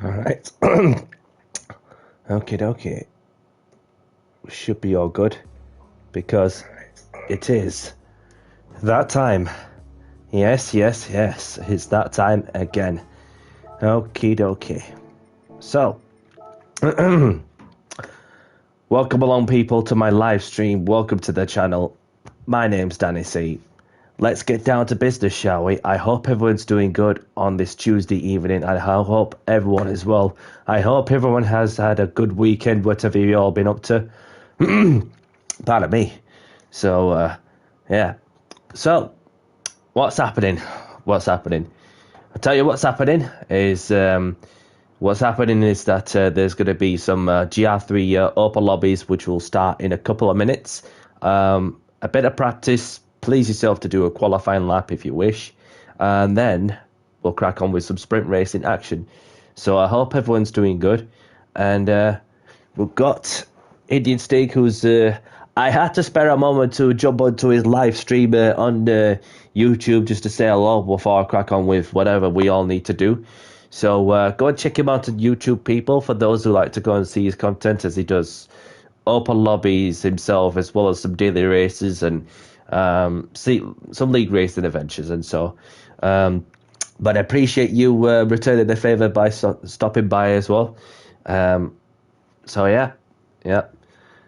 All right. Okay. Should be all good because it is that time. Yes. It's that time again. Okie dokie. So, welcome along, people, to my live stream. Welcome to the channel. My name's Danny C. Let's get down to business, shall we? I hope everyone's doing good on this Tuesday evening. I hope everyone is well. I hope everyone has had a good weekend, whatever you've all been up to. Pardon me. So, yeah. So, what's happening? I'll tell you what's happening is that there's going to be some GR3 open lobbies, which will start in a couple of minutes. A bit of practice. Please yourself to do a qualifying lap if you wish. And then we'll crack on with some sprint racing action. So I hope everyone's doing good. And we've got Indian Steak, who's... I had to spare a moment to jump onto his live stream on YouTube just to say hello before I crack on with whatever we all need to do. So go and check him out on YouTube, people, for those who like to go and see his content, as he does open lobbies himself, as well as some daily races and see some league racing adventures. And so, but I appreciate you returning the favor by stopping by as well. So yeah.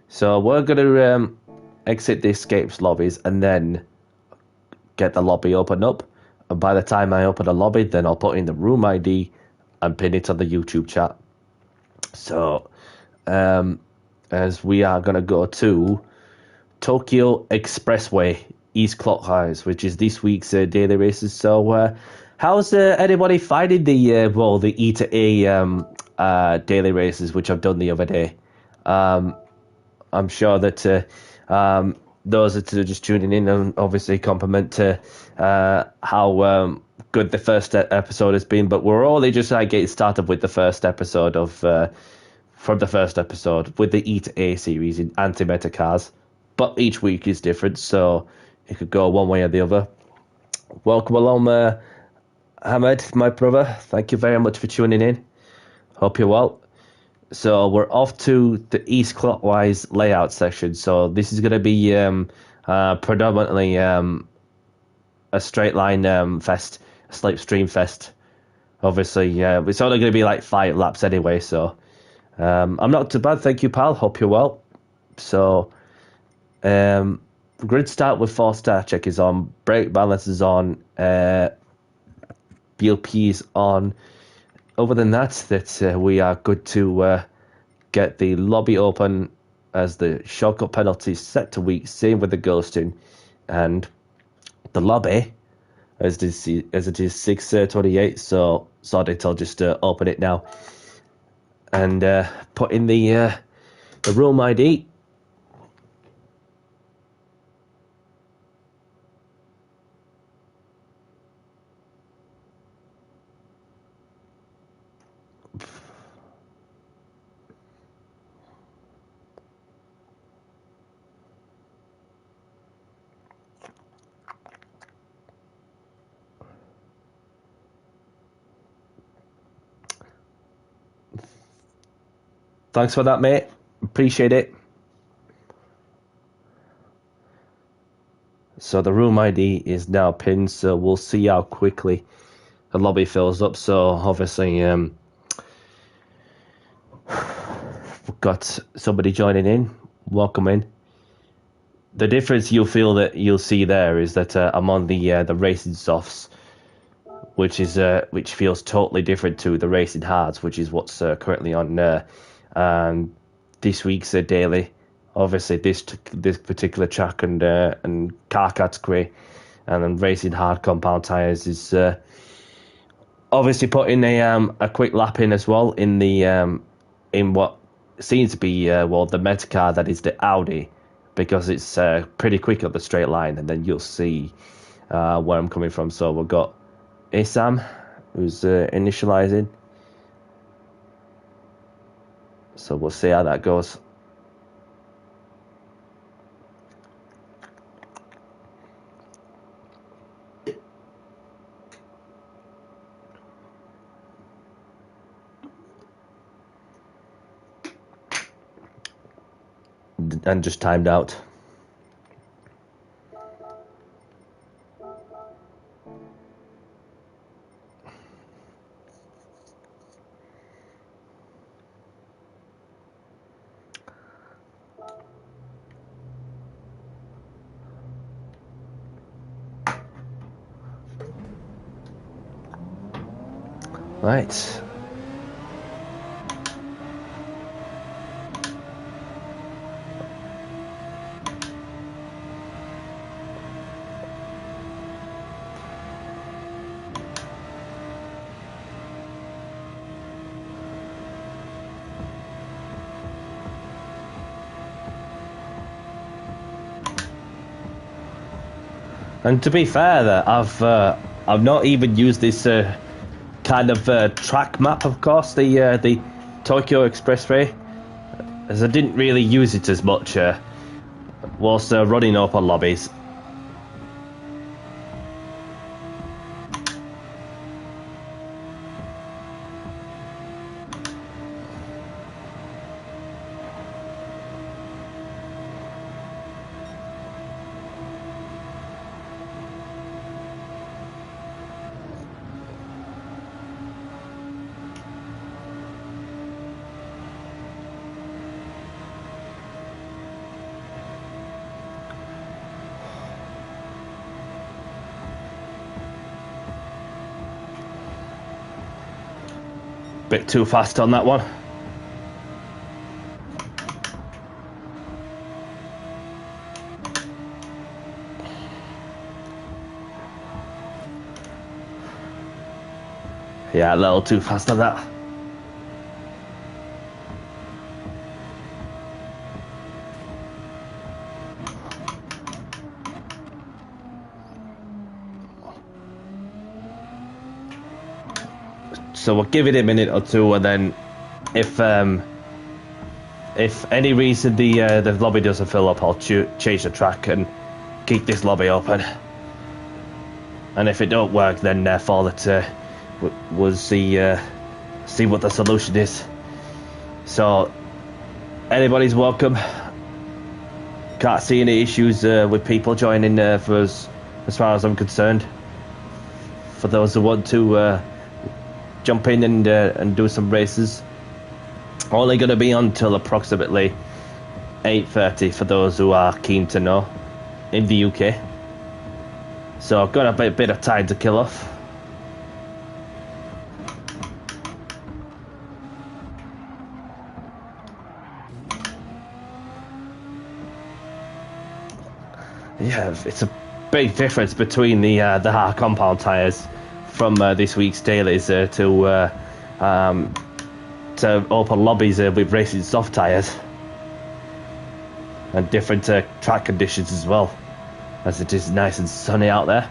So we're gonna exit the escapes lobbies and then get the lobby opened up. And by the time I open the lobby, then I'll put in the room ID and pin it on the YouTube chat. So, as we are gonna go to Tokyo Expressway East Clockwise, which is this week's daily races. So, how's anybody finding the the E to A daily races, which I've done the other day? I'm sure that those that are just tuning in and obviously compliment to how good the first episode has been, but we're only just getting started with the first episode of from the first episode with the E to A series in anti-meta cars. But each week is different, so it could go one way or the other. Welcome along, Ahmed, my brother. Thank you very much for tuning in. Hope you're well. So we're off to the east clockwise layout section. So this is going to be predominantly a straight line fest, a slipstream fest. Obviously, it's only going to be like 5 laps anyway. So I'm not too bad, thank you, pal. Hope you're well. So grid start with 4-star check is on, brake balance is on, BLP is on. Other than that, we are good to get the lobby open as the shortcut penalty is set to weak. Same with the ghosting, and the lobby as it is 6:28. So sorry, I'll just open it now and put in the room ID. Thanks for that, mate. Appreciate it. So the room ID is now pinned, so we'll see how quickly the lobby fills up. So obviously we've got somebody joining in. Welcome in. The difference you'll see there is that I'm on the racing softs, which feels totally different to the racing hards, which is what's currently on this week's daily. Obviously, this particular track and car category, and then racing hard compound tires is obviously putting a quick lap in as well in the in what seems to be the meta car that is the Audi, because it's pretty quick up the straight line, and then you'll see where I'm coming from. So we've got Isam, who's initializing. So we'll see how that goes. and just timed out. Right. And to be fair, I've not even used this kind of track map, of course, the Tokyo Expressway, as I didn't really use it as much whilst running open lobbies. Bit too fast on that one. Yeah, a little too fast on that. So we'll give it a minute or two, and then if any reason the lobby doesn't fill up, I'll change the track and keep this lobby open. And if it don't work, then therefore we'll see what the solution is. So anybody's welcome. Can't see any issues with people joining for us, as far as I'm concerned. For those who want to jump in and do some races, only going to be on till approximately 8:30 for those who are keen to know in the UK. So I've got a bit of time to kill off. Yeah, it's a big difference between the hard compound tyres from this week's dailies to open lobbies with racing soft tyres, and different track conditions as well, as it is nice and sunny out there.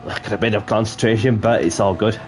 Like a bit of concentration, but it's all good.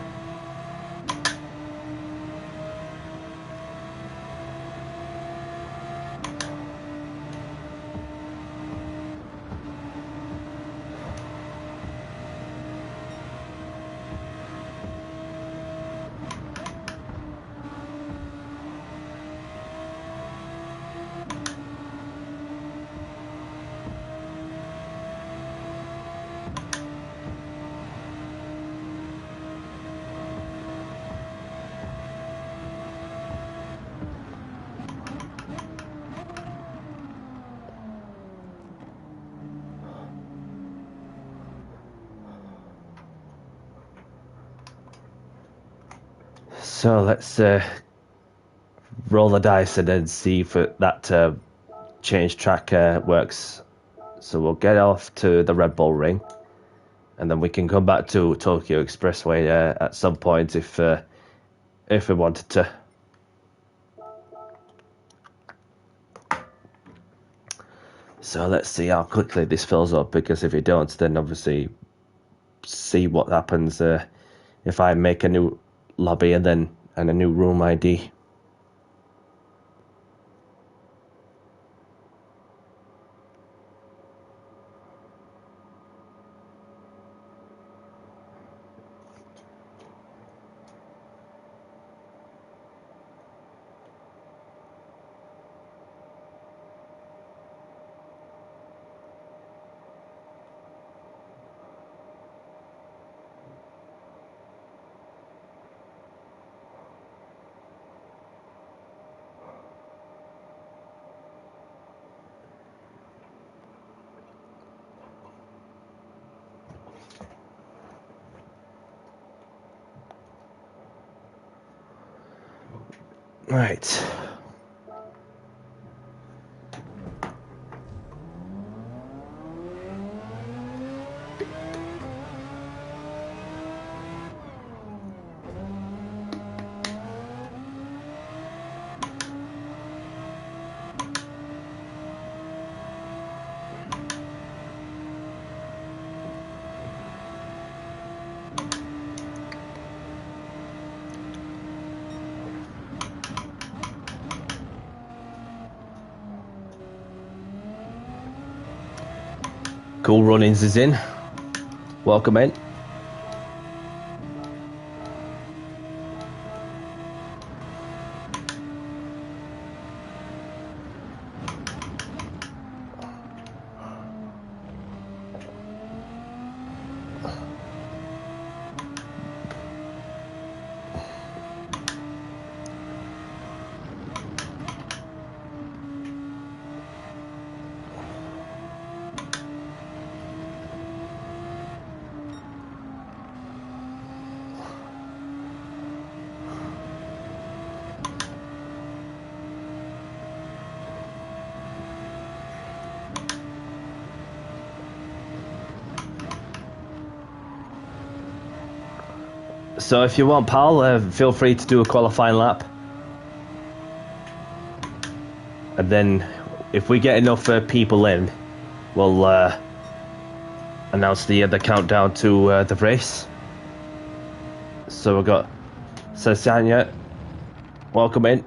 So let's roll the dice and then see if that change track works. So we'll get off to the Red Bull Ring, and then we can come back to Tokyo Expressway at some point if we wanted to. So let's see how quickly this fills up, because if it don't, then obviously see what happens if I make a new lobby and a new room ID. Right. Cool Runnings is in. Welcome in. So if you want, pal, feel free to do a qualifying lap. And then, if we get enough people in, we'll announce the countdown to the race. So we've got Sasanya. Welcome in.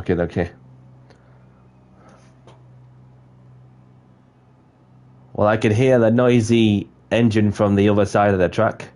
Okay. Well, I can hear the noisy engine from the other side of the track.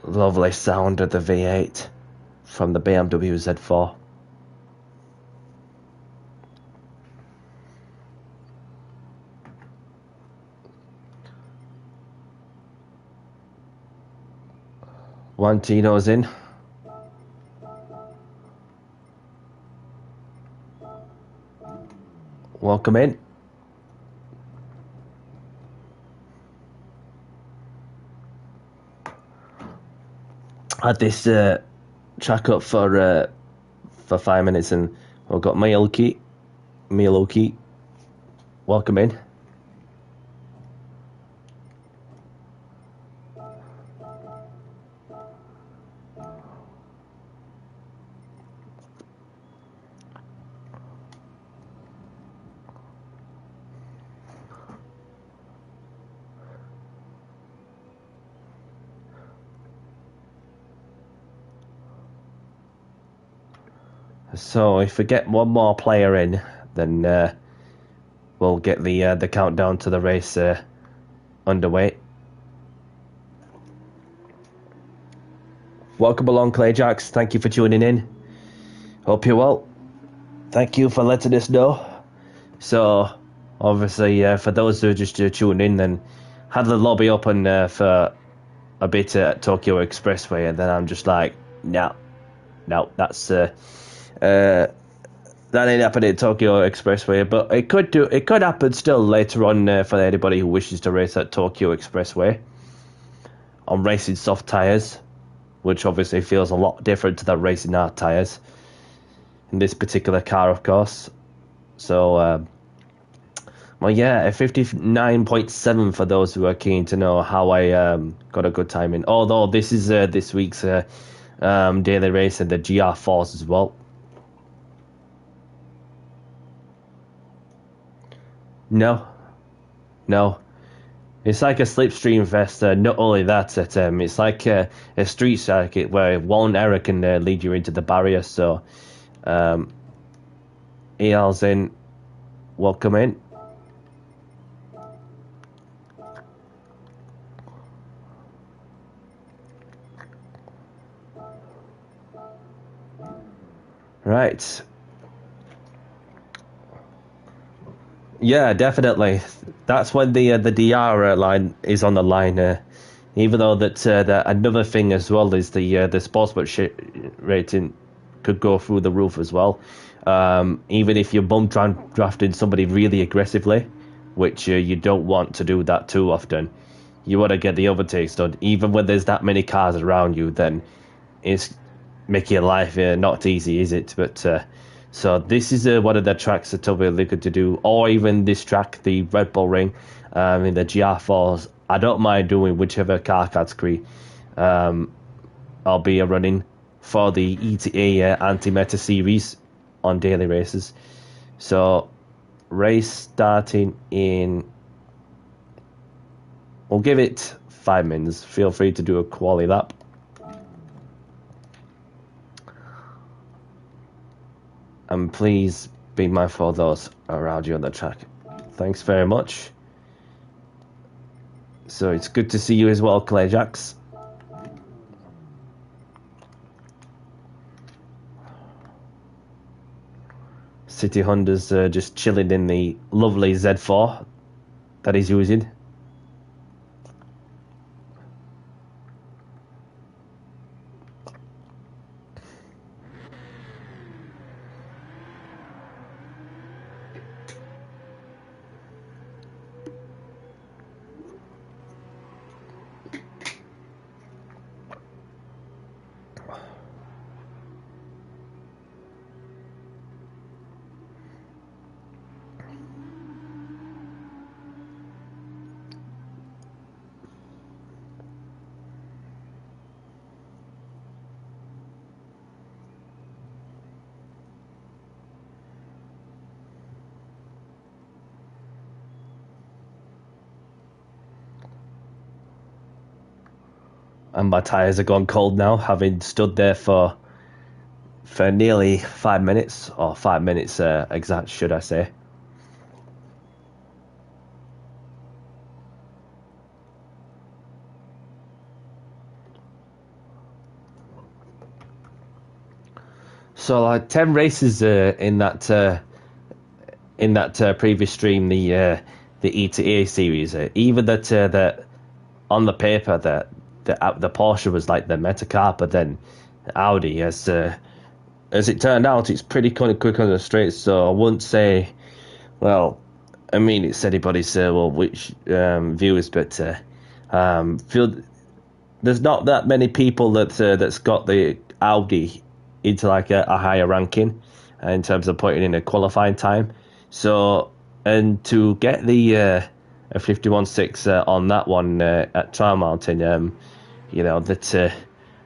Lovely sound of the V8 from the BMW Z4. One Tino's in. Welcome in. Had this track up for 5 minutes, and we've got Miyoki. Welcome in. So if we get one more player in, then we'll get the countdown to the race underway. Welcome along, Clayjacks. Thank you for tuning in. Hope you're well. Thank you for letting us know. So, obviously, for those who are just tuning in, then had the lobby open for a bit at Tokyo Expressway, and then I'm just like, no, that's that ain't happening at Tokyo Expressway. But it could happen still later on for anybody who wishes to race at Tokyo Expressway on racing soft tyres, which obviously feels a lot different to the racing hard tyres in this particular car, of course. So Well, yeah, a 59.7 for those who are keen to know how I got a good time in. Although this is this week's daily race in the GR4s as well. No. It's like a slipstream fest. Not only that, it's like a street circuit where one error can lead you into the barrier. So, EL's in. Welcome in. Right. Yeah, definitely. That's when the DR line is on the line. Even though that another thing as well is the sportsmanship rating could go through the roof as well. Even if you're bum drafting somebody really aggressively, which you don't want to do that too often, you want to get the overtakes done. Even when there's that many cars around you, then it's making your life not easy, is it? But so this is one of the tracks that will be really good to do, or even this track, the Red Bull Ring, in the GR4s. I don't mind doing whichever car category I'll be running for the ETA anti-meta series on daily races. So race starting in, we'll give it 5 minutes. Feel free to do a quali lap. And please be mindful of those around you on the track. Thanks very much. So it's good to see you as well, Clay Jacks. City Honda's just chilling in the lovely Z4 that he's using. And my tyres are gone cold now, having stood there for nearly 5 minutes, or 5 minutes exact, should I say. So 10 races in that previous stream, the ETA series. Even that on the paper that the Porsche was like the meta car, but then Audi, as it turned out, it's pretty kind of quick on the straight. So I wouldn't say, well, I mean, it's anybody's which viewers, but feel there's not that many people that's got the Audi into like a higher ranking in terms of putting in a qualifying time. So, and to get the a 51.6 on that one at Trial Mountain, that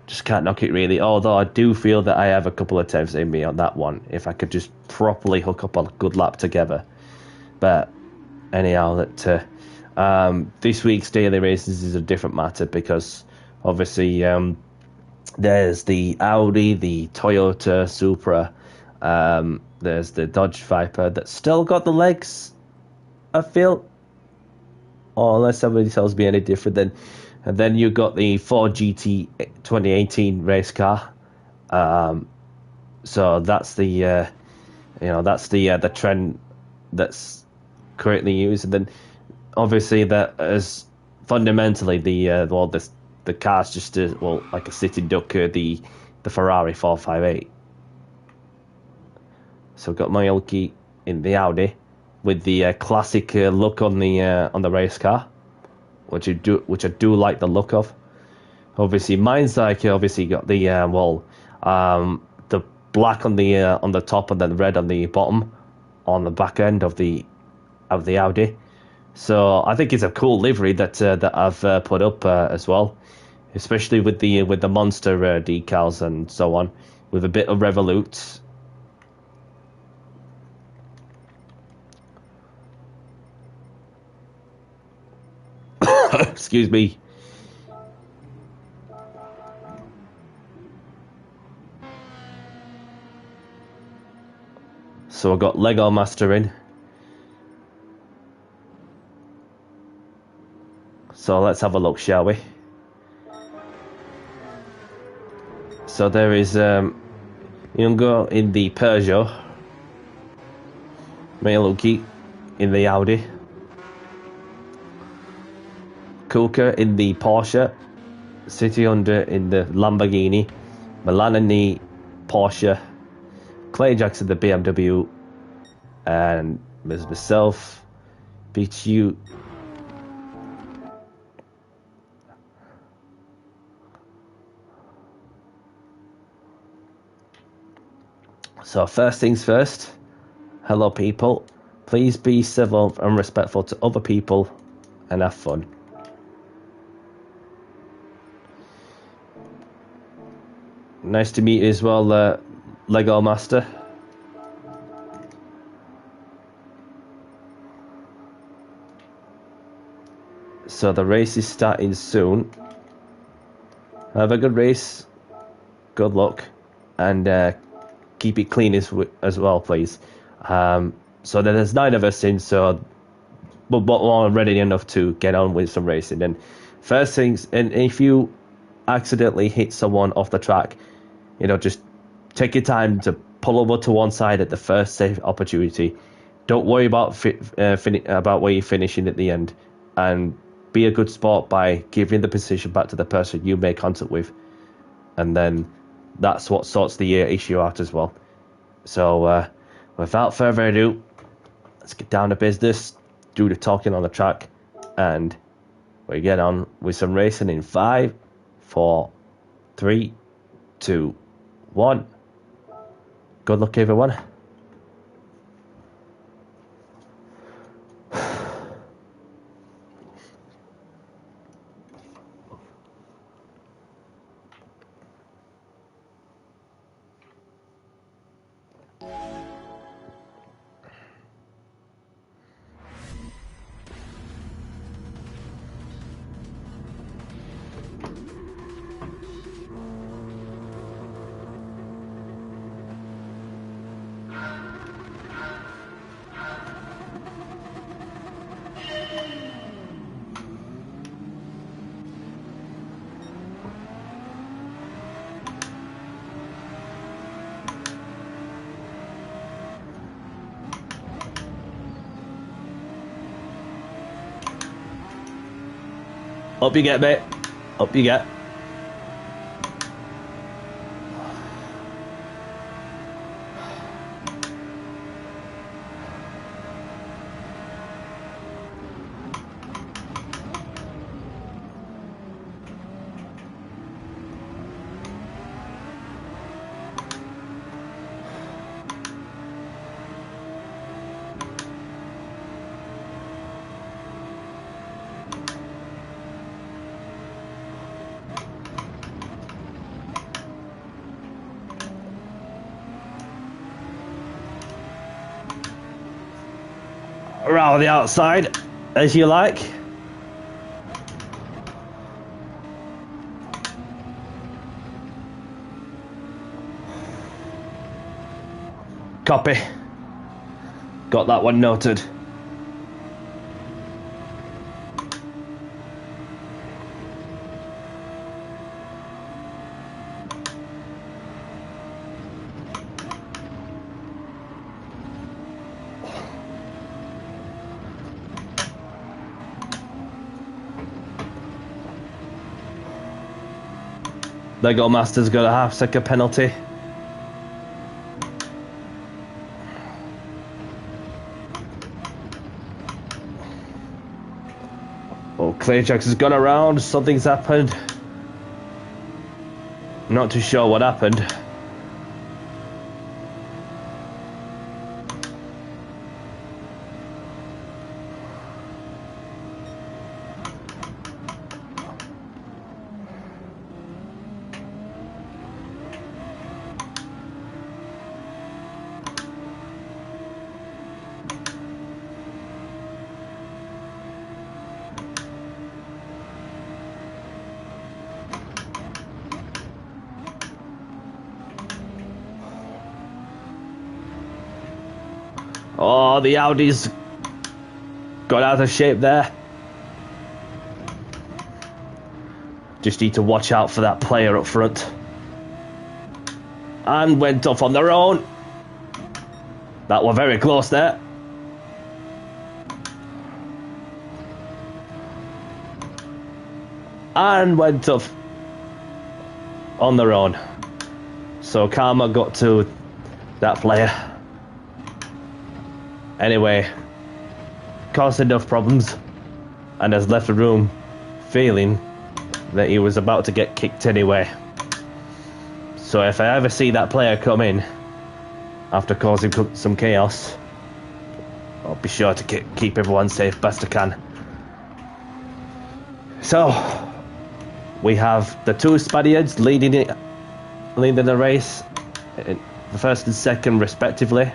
just can't knock it really. Although I do feel that I have a couple of attempts in me on that one if I could just properly hook up a good lap together. But anyhow, that this week's daily races is a different matter because obviously there's the Audi, the Toyota Supra, there's the Dodge Viper that's still got the legs, I feel. Or unless somebody tells me any different, then you got the Ford GT 2018 race car. So that's the the trend that's currently used, and then obviously that is fundamentally the car's just like a sitting duck, the Ferrari 458. So I've got my Ilky in the Audi with the classic look on the race car, which I do like the look of. Obviously, mine's like obviously got the the black on the top and then red on the bottom, on the back end of the of the Audi. So I think it's a cool livery that I've put up as well, especially with the monster decals and so on, with a bit of Revolut. Excuse me. So I've got Lego Master in. So let's have a look, shall we? So there is Jungo in the Peugeot, Maeluki in the Audi, Kuka in the Porsche, City Under in the Lamborghini, Milan in the Porsche, Clay Jackson the BMW, and myself, BTU. So first things first, hello people, please be civil and respectful to other people and have fun. Nice to meet you as well, Lego Master. So the race is starting soon. Have a good race, good luck, and keep it clean as well, please. So there's 9 of us in, so but we're ready enough to get on with some racing. And first things, and if you accidentally hit someone off the track, you know, just take your time to pull over to one side at the first safe opportunity. Don't worry about about where you're finishing at the end, and be a good sport by giving the position back to the person you make contact with, and then that's what sorts the issue out as well. So without further ado, let's get down to business, do the talking on the track, and we get on with some racing in 5, 4, 3, 2, 1. Good luck, everyone. Up you get, mate. Up you get. Around the outside, as you like. Copy. Got that one noted. Lego Master's got a half-second penalty. Oh, Clayjax has gone around. Something's happened. Not too sure what happened. Oh, the Audi's got out of shape there. Just need to watch out for that player up front. And went off on their own. That were very close there. And went off on their own. So karma got to that player. Anyway, caused enough problems and has left the room feeling that he was about to get kicked anyway. So if I ever see that player come in after causing some chaos, I'll be sure to keep everyone safe best I can. So we have the two Spaniards leading the race, the first and second respectively.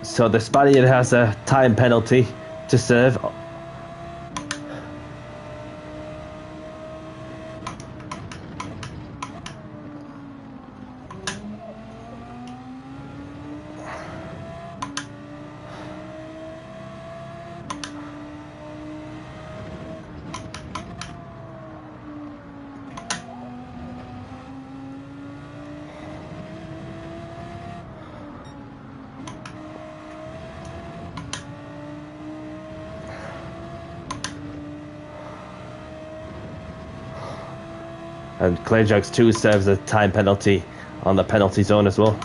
So the Spaniard has a time penalty to serve. And Clayjax 2 serves a time penalty on the penalty zone as well.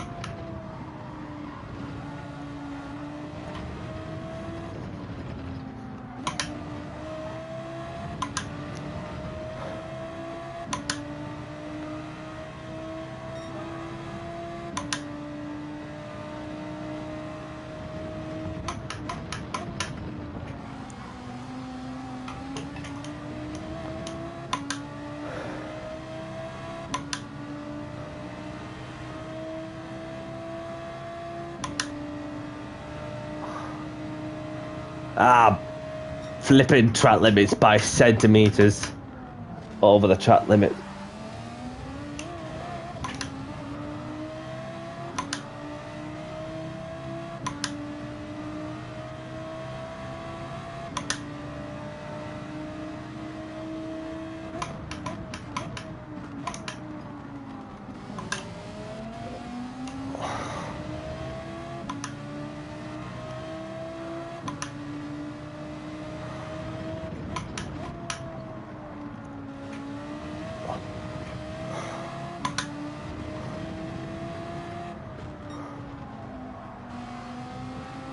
Flipping track limits by centimeters over the track limit.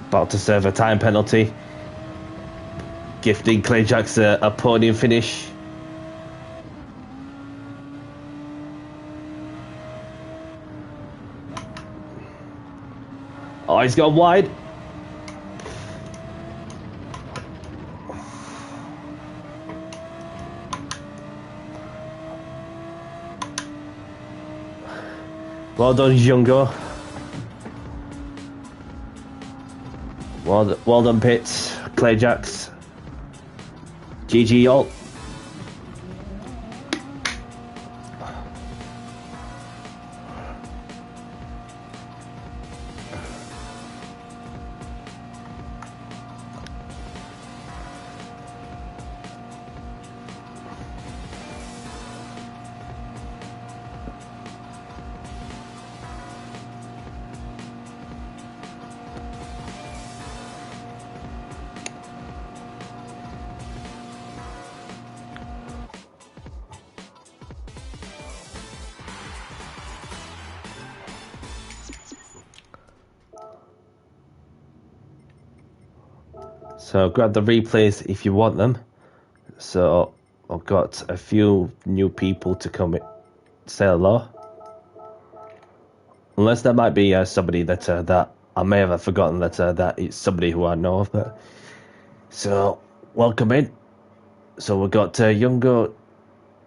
About to serve a time penalty, gifting Clayjax a podium finish. Oh, he's gone wide. Well done, Jungo. Well done, Pitts, Clayjacks. GG, y'all. So grab the replays if you want them. So I've got a few new people to come say hello. Unless that might be somebody that I may have forgotten that it's somebody who I know of. But so welcome in. So we've got Youngo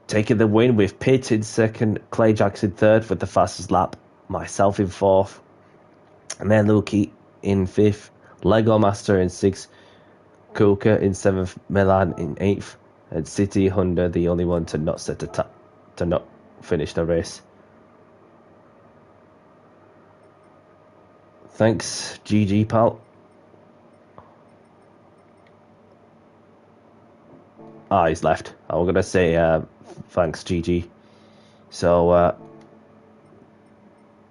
taking the win with Pitt in second, Clay Jackson third with the fastest lap, myself in fourth, and then Luki in fifth, Lego Master in sixth, Kuka in seventh, Milan in eighth, and City Honda the only one to not to not finish the race. Thanks, GG pal. He's left. I was gonna say thanks, GG. So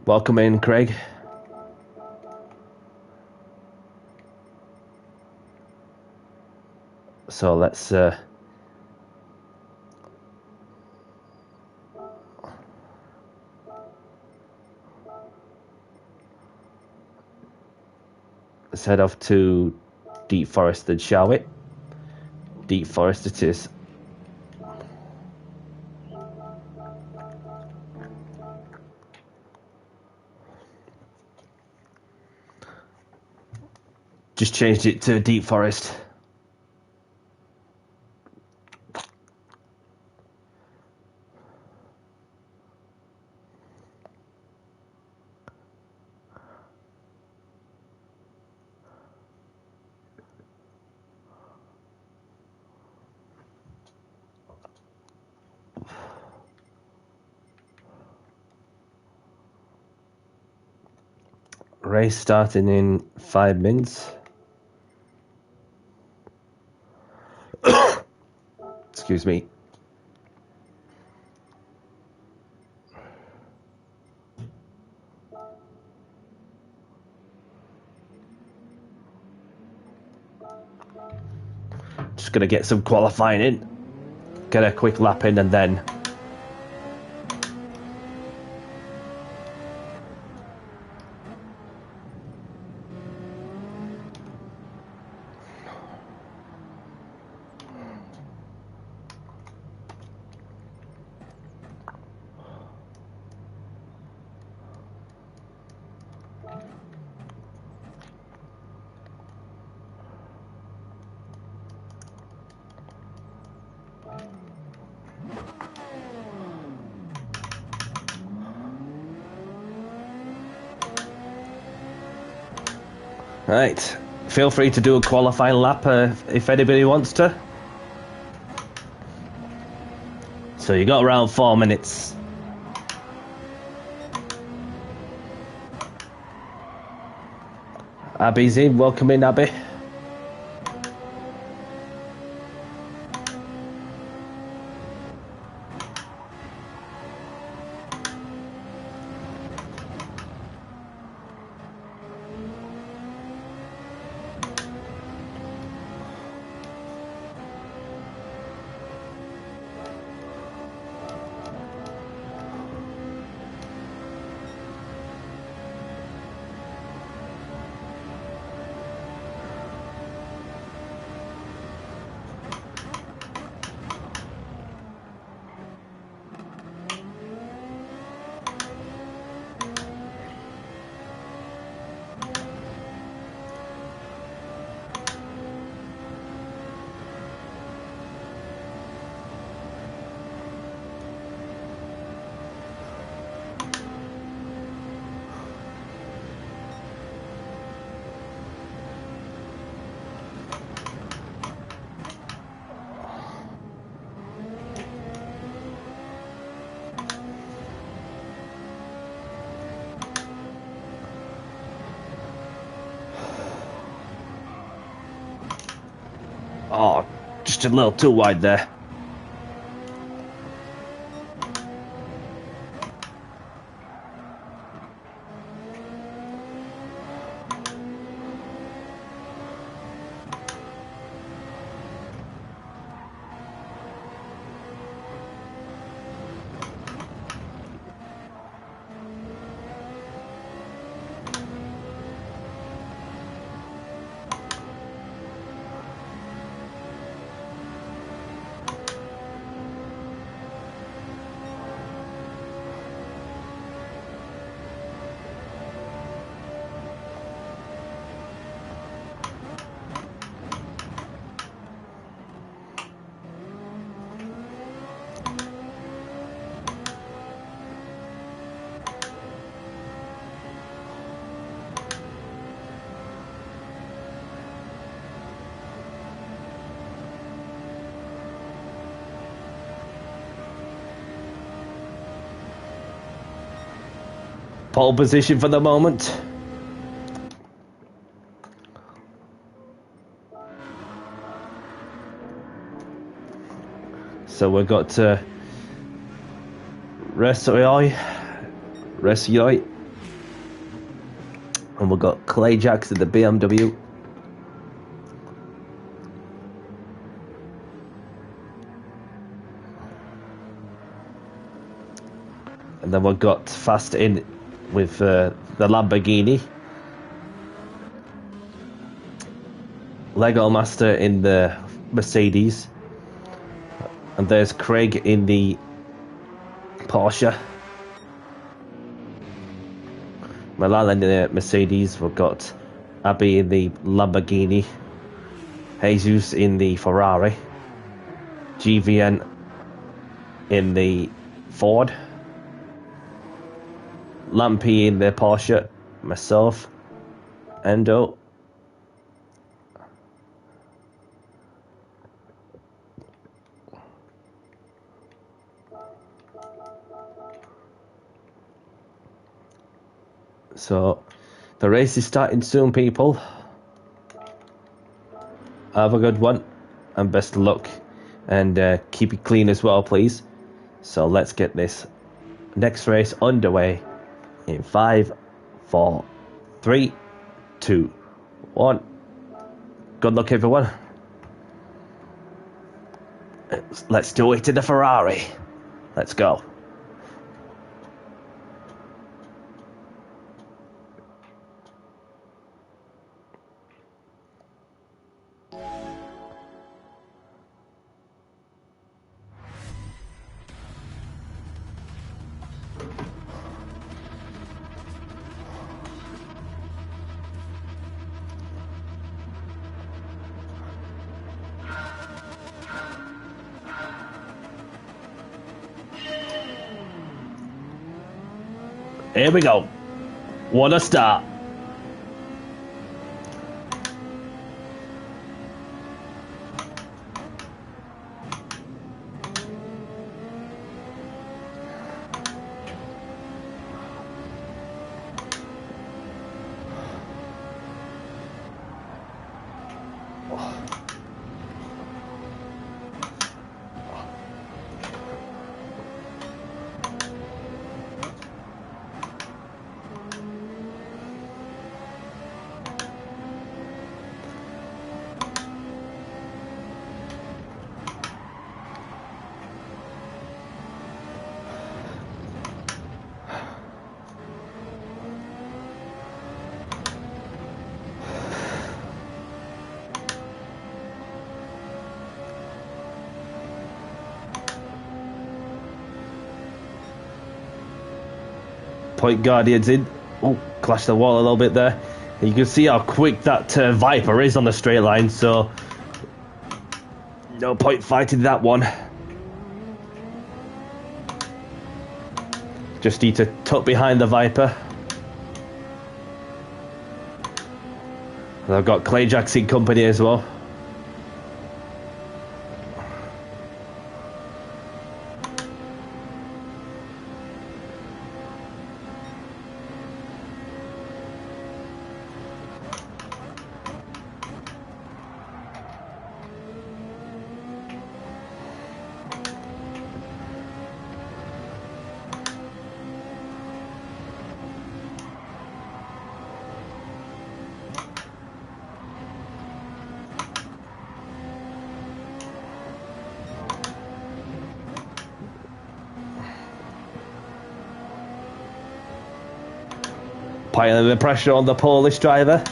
welcome in, Craig. So let's head off to Deep Forest then, shall we? Deep Forest it is. Just changed it to Deep Forest. Race starting in 5 minutes. Excuse me. Just gonna get some qualifying in, get a quick lap in, and then right. Feel free to do a qualifying lap if anybody wants to. So you got around 4 minutes. Abby's in. Welcome in, Abby. Oh, just a little too wide there. Pole position for the moment. So we've got Resioi, and we've got Clay Jacks at the BMW. And then we've got Fast in with the Lamborghini. Lego Master in the Mercedes. And there's Craig in the Porsche. Milan in the Mercedes. We've got Abby in the Lamborghini. Jesus in the Ferrari. GVN in the Ford. Lampy in the Porsche, myself, Endo. So, the race is starting soon, people. Have a good one, and best of luck. And keep it clean as well, please. So, let's get this next race underway. In 5, 4, 3, 2, 1. Good luck, everyone. Let's do it in the Ferrari. Let's go. Here we go. What a start. Point Guardian's in. Oh, clashed the wall a little bit there. You can see how quick that Viper is on the straight line, so no point fighting that one. Just need to tuck behind the Viper. And I've got Clay Jackson company as well. Piling the pressure on the Polish driver.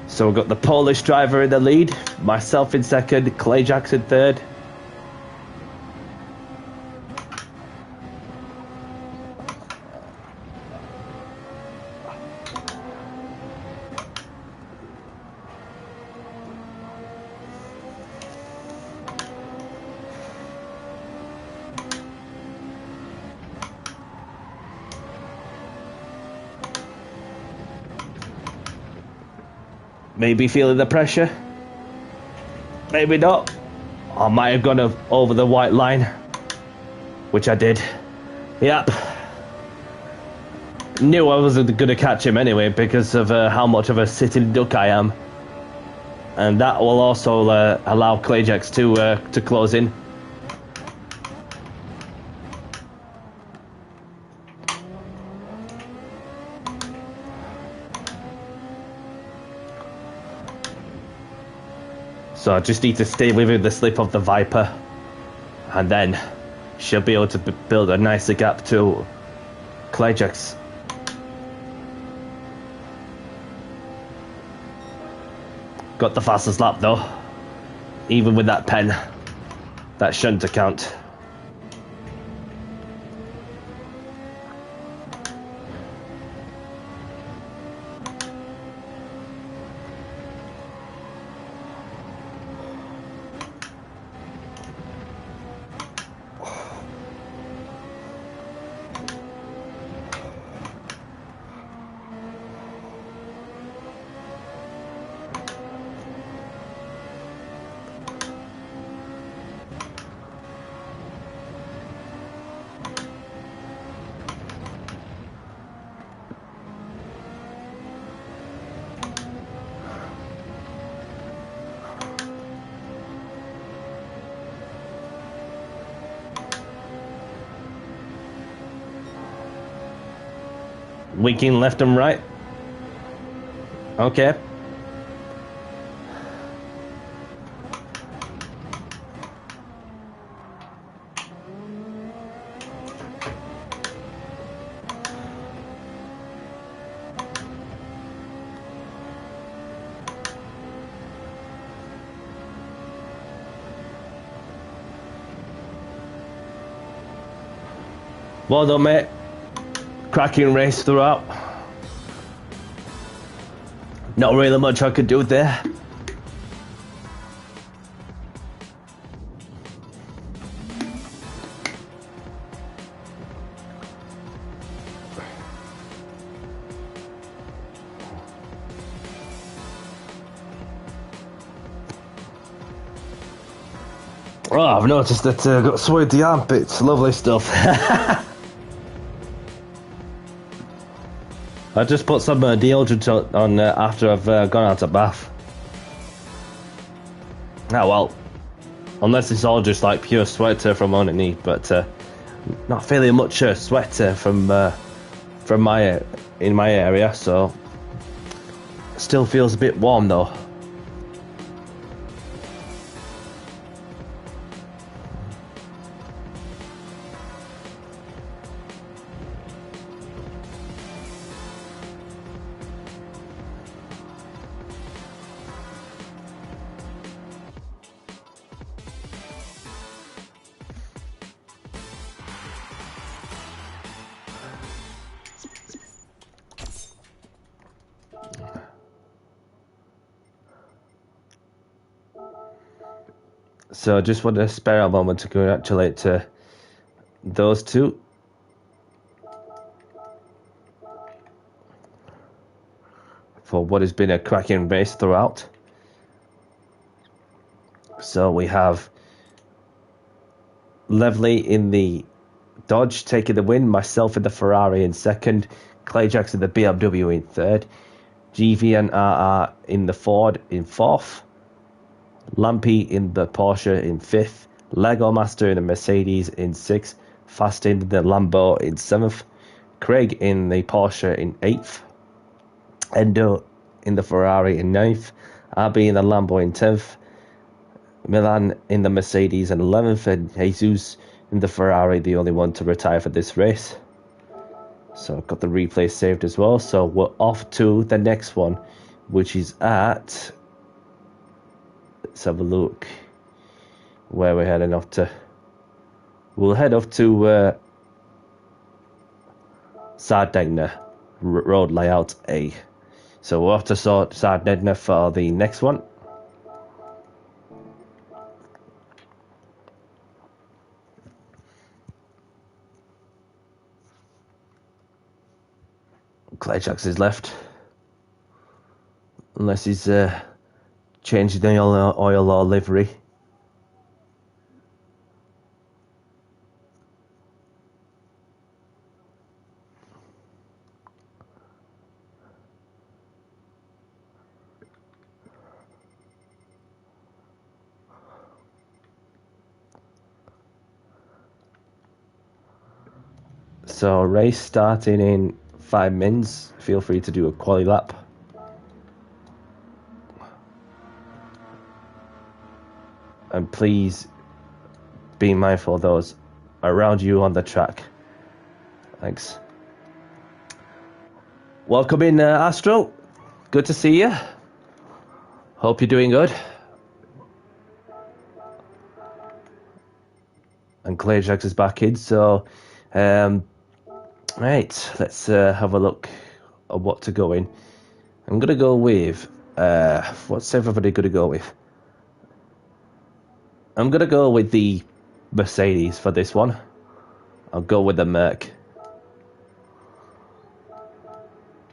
So we've got the Polish driver in the lead, myself in second, Clay Jackson third. Maybe feeling the pressure. Maybe not. I might have gone over the white line, which I did. Yep. Knew I wasn't going to catch him anyway because of how much of a sitting duck I am. And that will also allow Clayjax to close in. So I just need to stay within the slip of the Viper, and then she'll be able to build a nicer gap to Clayjax. Got the fastest lap though, even with that pen. That shouldn't account. Winking left and right. Okay. Well done, mate. Cracking race throughout. Not really much I could do there. Oh, I've noticed that I've got sweaty armpits. Lovely stuff. I just put some deodorant on after I've gone out of bath. Oh well. Unless it's all just like pure sweat from underneath, but not feeling much sweat from my in my area, so still feels a bit warm though. So I just want to spare a moment to congratulate those two. For what has been a cracking race throughout. So we have Lively in the Dodge taking the win, myself in the Ferrari in second, Clay Jackson the BMW in third, GVNRR in the Ford in fourth, Lampy in the Porsche in fifth, Lego Master in the Mercedes in sixth, Fast in the Lambo in seventh, Craig in the Porsche in eighth, Endo in the Ferrari in ninth, Abby in the Lambo in 10th, Milan in the Mercedes in 11th, and Jesus in the Ferrari, the only one to retire for this race. So I've got the replay saved as well. So we're off to the next one, which is at... Let's have a look where we're heading off to. We'll head off to Sardegna Road Layout A. So we're off to Sardegna for the next one. Clay Jackson's left. Unless he's changed the oil or livery. So race starting in 5 minutes. Feel free to do a quali lap. And please be mindful of those around you on the track. Thanks. Welcome in, Astro. Good to see you. Hope you're doing good. And Clay Jacks is back in, so right, let's have a look at what to go in. I'm gonna go with what's everybody gonna go with? I'm gonna go with the Mercedes for this one. I'll go with the Merc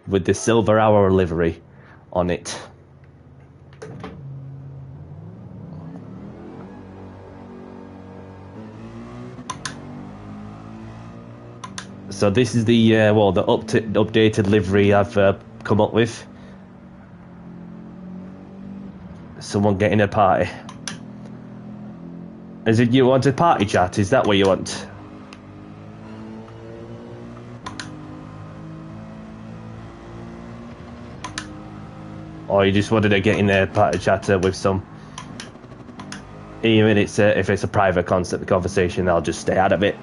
with the silver hour livery on it. So this is the the updated livery I've come up with. Someone getting a party. Is it you want a party chat? Is that what you want? Or you just wanted to get in there party chatter with some? Even if it's a private conversation, I'll just stay out of it.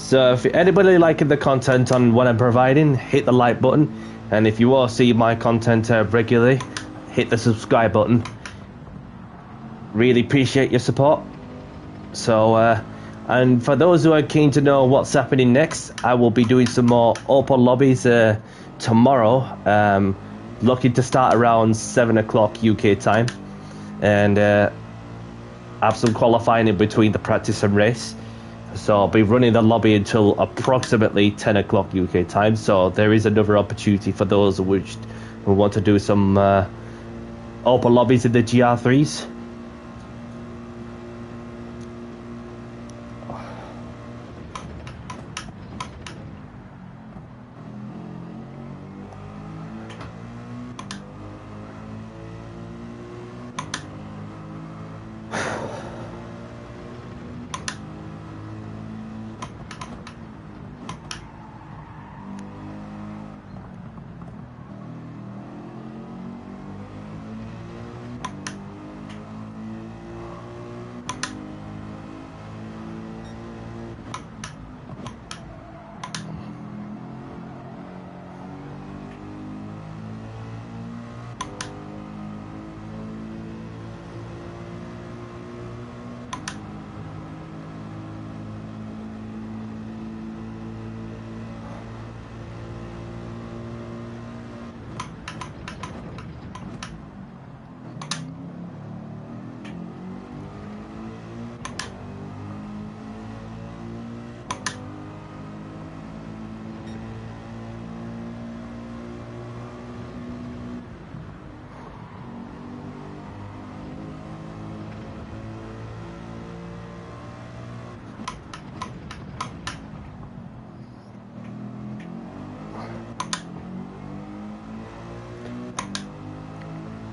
So if anybody liking the content on what I'm providing, hit the like button, and if you want to see my content regularly, hit the subscribe button. Really appreciate your support. So and for those who are keen to know what's happening next, I will be doing some more open lobbies tomorrow, looking to start around 7 o'clock UK time, and have some qualifying in between the practice and race. So I'll be running the lobby until approximately 10 o'clock UK time, so there is another opportunity for those who want to do some open lobbies in the GR3s.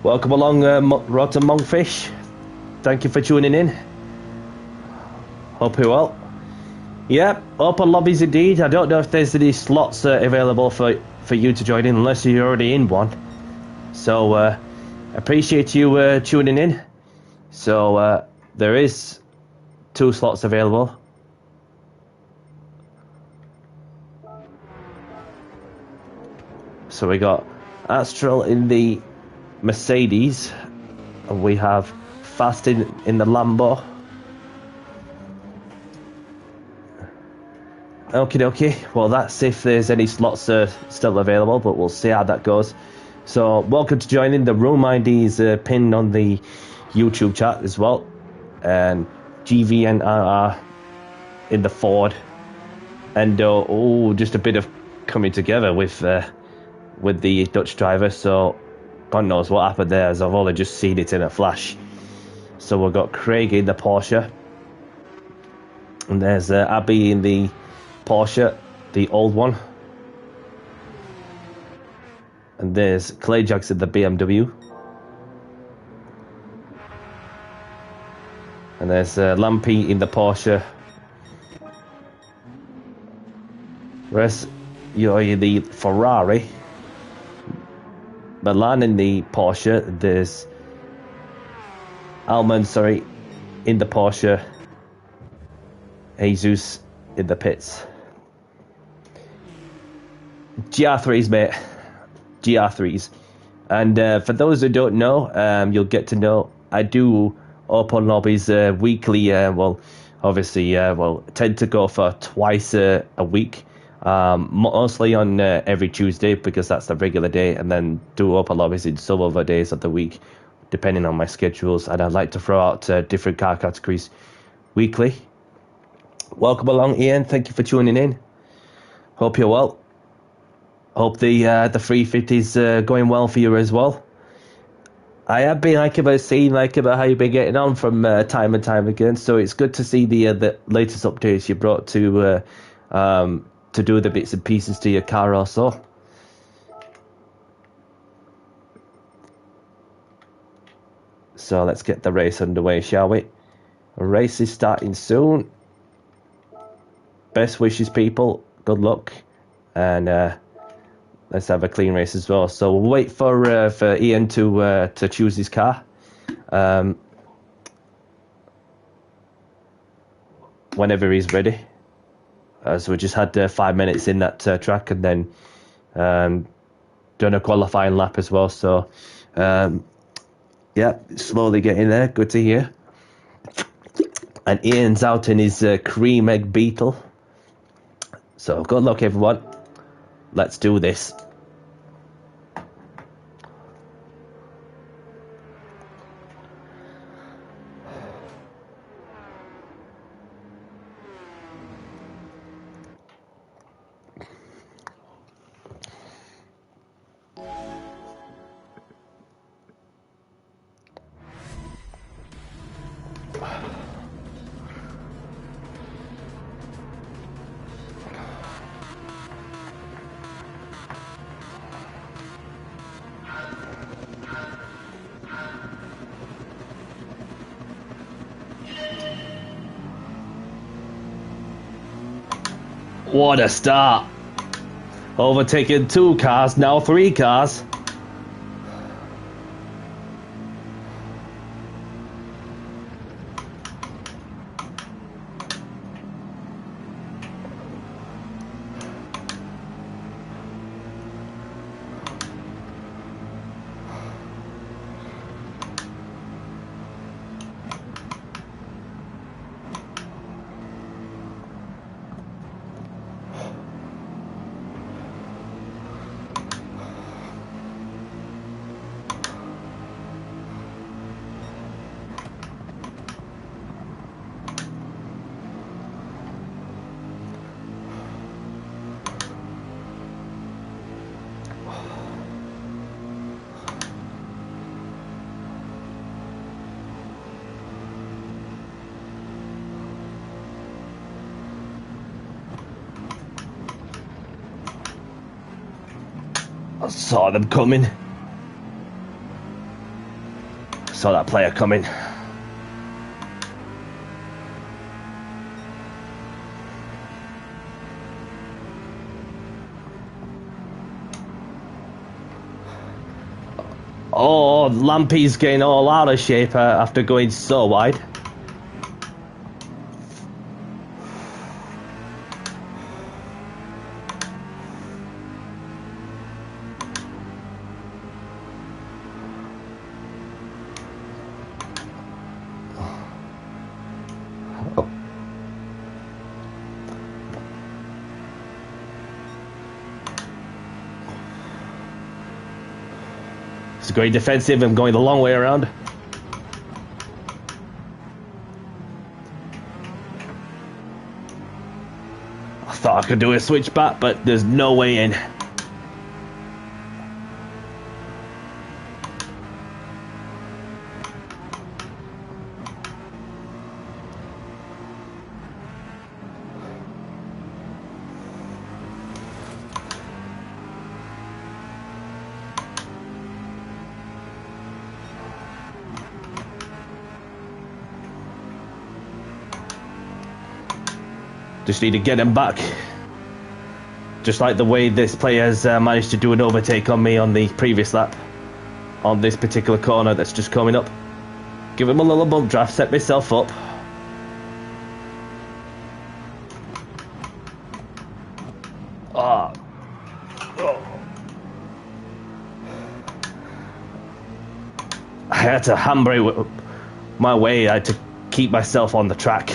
Welcome along, Rotten Monkfish. Thank you for tuning in. Hope you're well. Yep, open lobbies indeed. I don't know if there's any slots available for you to join in unless you're already in one. So appreciate you tuning in. So there is 2 slots available. So we got Astral in the Mercedes, and we have Fast in the Lambo. Okay. Well, that's if there's any slots still available, but we'll see how that goes. So welcome to joining. The room ID is pinned on the YouTube chat as well, and GVNRR in the Ford, and just a bit of coming together with the Dutch driver. So God knows what happened there, as I've only just seen it in a flash. So we've got Craig in the Porsche, and there's Abby in the Porsche, the old one, and there's Clay Jackson, the BMW, and there's Lampy in the Porsche. Whereas you're in the Ferrari, Milan in the Porsche, there's Alman, in the Porsche, Jesus in the pits. GR3s, mate. GR3s. And for those who don't know, you'll get to know I do open lobbies weekly. Obviously, tend to go for twice a week. Mostly on every Tuesday, because that's the regular day, and then do open lobbies in some other days of the week, depending on my schedules. And I'd like to throw out different car categories weekly. Welcome along, Ian. Thank you for tuning in. Hope you're well. Hope the 350 is going well for you as well. I have been seeing about how you've been getting on from time and time again. So it's good to see the latest updates you brought to do the bits and pieces to your car also. So let's get the race underway, shall we? The race is starting soon. Best wishes, people. Good luck, and let's have a clean race as well. So we'll wait for Ian to choose his car. Whenever he's ready. So we just had 5 minutes in that track, and then done a qualifying lap as well. So yeah, slowly getting there. Good to hear. And Ian's out in his cream egg beetle. So good luck, everyone. Let's do this. What a start. Overtaking 2 cars, now 3 cars. I saw them coming. Saw that player coming. Oh, Lampy's getting all out of shape after going so wide. It's going defensive and going the long way around. I thought I could do a switch back, but there's no way in. Just need to get him back. Just like the way this player has managed to do an overtake on me on the previous lap. On this particular corner that's just coming up. Give him a little bump draft, set myself up. Oh. I had to handbrake my way. I had to keep myself on the track.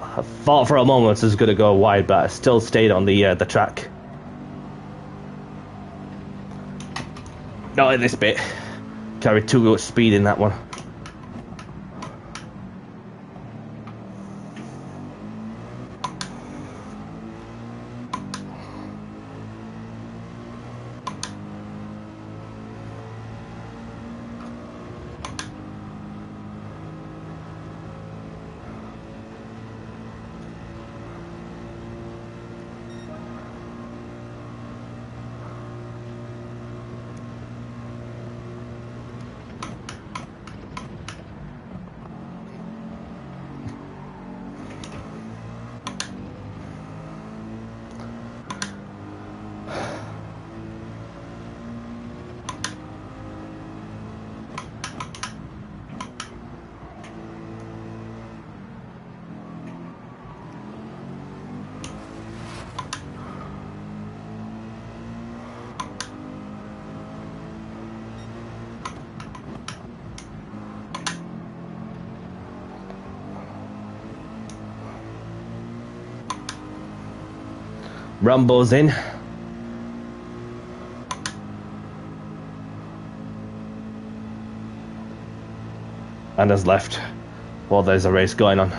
I thought for a moment it was going to go wide, but I still stayed on the track. Not in this bit. Carried too much speed in that one. Rambo's in. And has left while there's a race going on.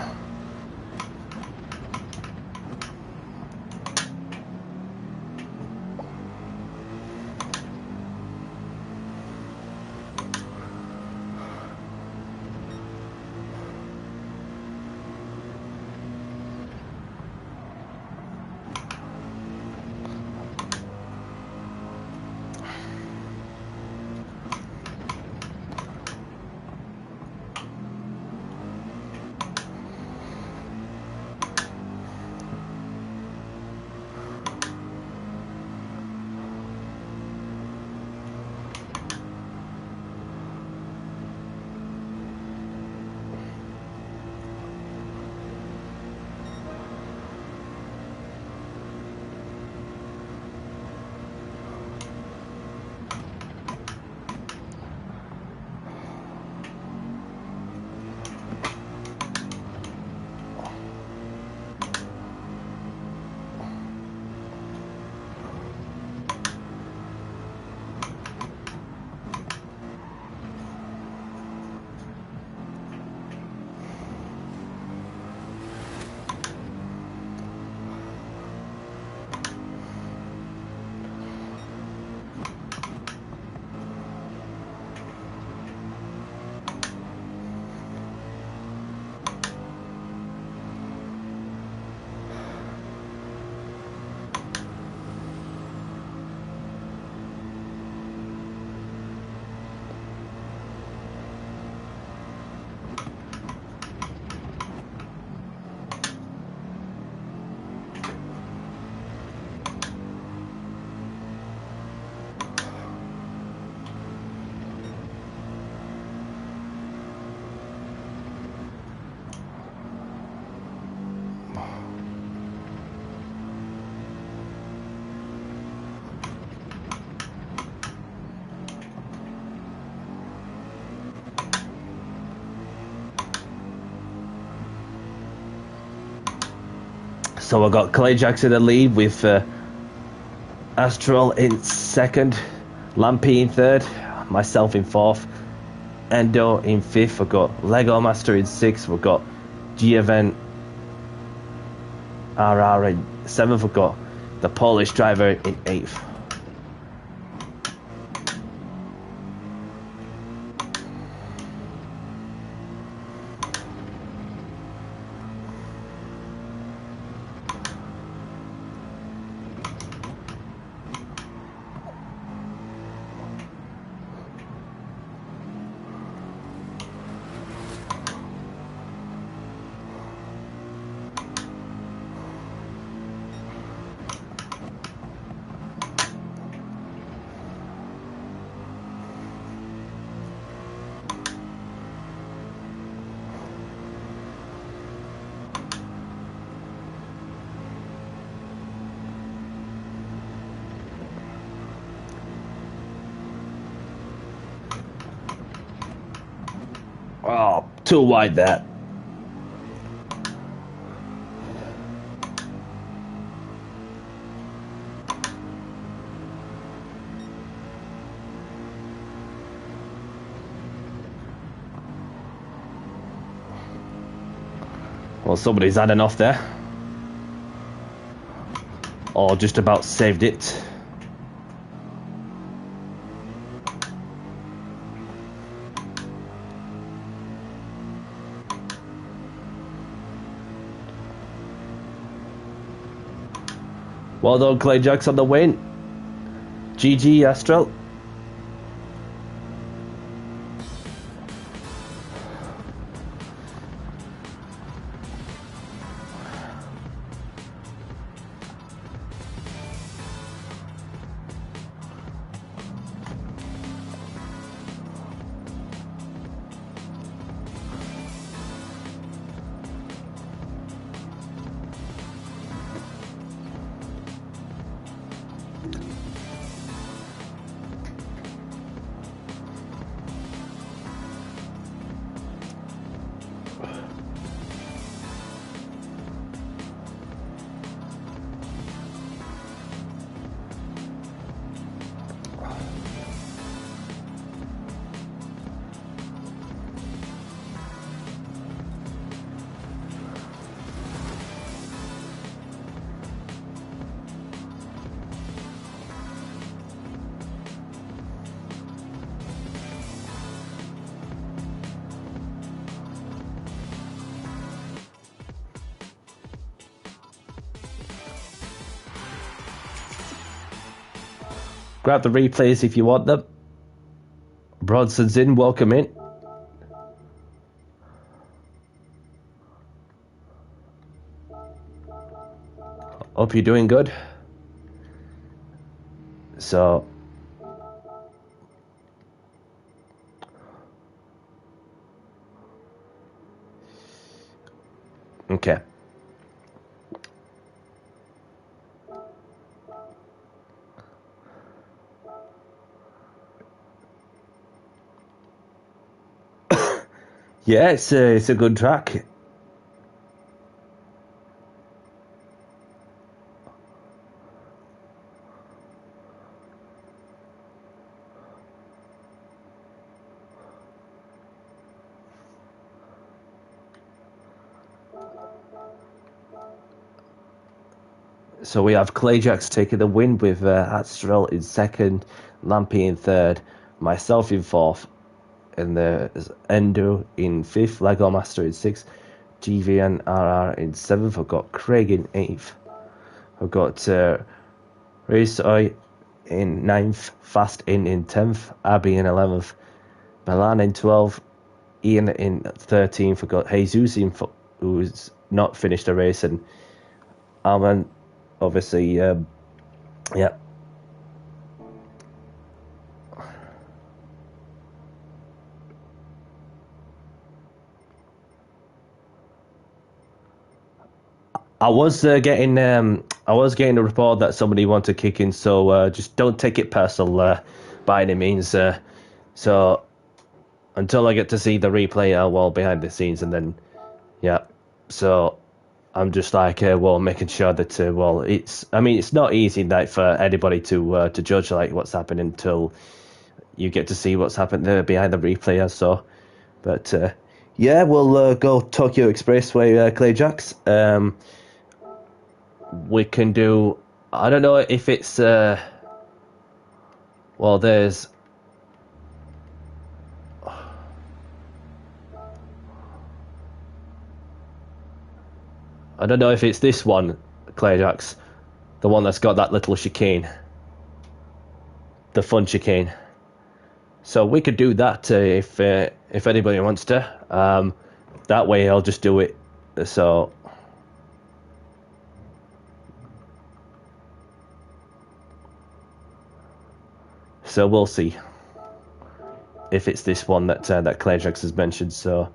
So I got Clay Jackson in the lead with Astral in second, Lampy in third, myself in fourth, Endo in fifth. We've got Lego Master in sixth. We've got G-Event RR in seventh. We've got the Polish driver in eighth. Oh, too wide that. Well, somebody's had enough there. Or just about saved it. Well done, Clay Jacks on the win. GG, Astral. Grab the replays if you want them. Bronson's in, welcome in. Hope you're doing good. So, okay. Yeah, it's a good track. So we have Clayjax taking the win with Astral in second, Lampy in third, myself in fourth, and there's Endo in fifth, Lego Master in sixth, GVNRR in seventh. I've got Craig in eighth. I've got Raceoy in ninth, Fast in 10th, Abby in 11th, Milan in 12th, Ian in 13th. I've got Jesus who's not finished the race, and Arman, obviously, yeah. I was getting a report that somebody wanted to kick in, so just don't take it personal by any means. So until I get to see the replay, well, behind the scenes, and then yeah. So I'm just like, well, making sure that well, it's not easy that for anybody to judge like what's happening until you get to see what's happened there behind the replay. So, but yeah, we'll go Tokyo Expressway, Clayjax. We can do, I don't know if it's well, there's I don't know if it's this one, Clayjax, the one that's got that little chicane, the fun chicane. So we could do that if anybody wants to. That way I'll just do it. So we'll see if it's this one that Clayjax has mentioned. So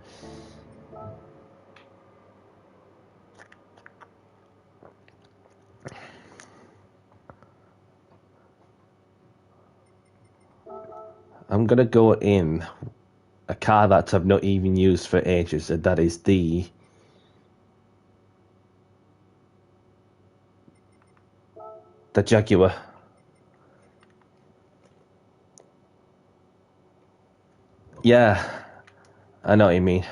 I'm gonna go in a car that I've not even used for ages, and that is the Jaguar. Yeah, I know what you mean.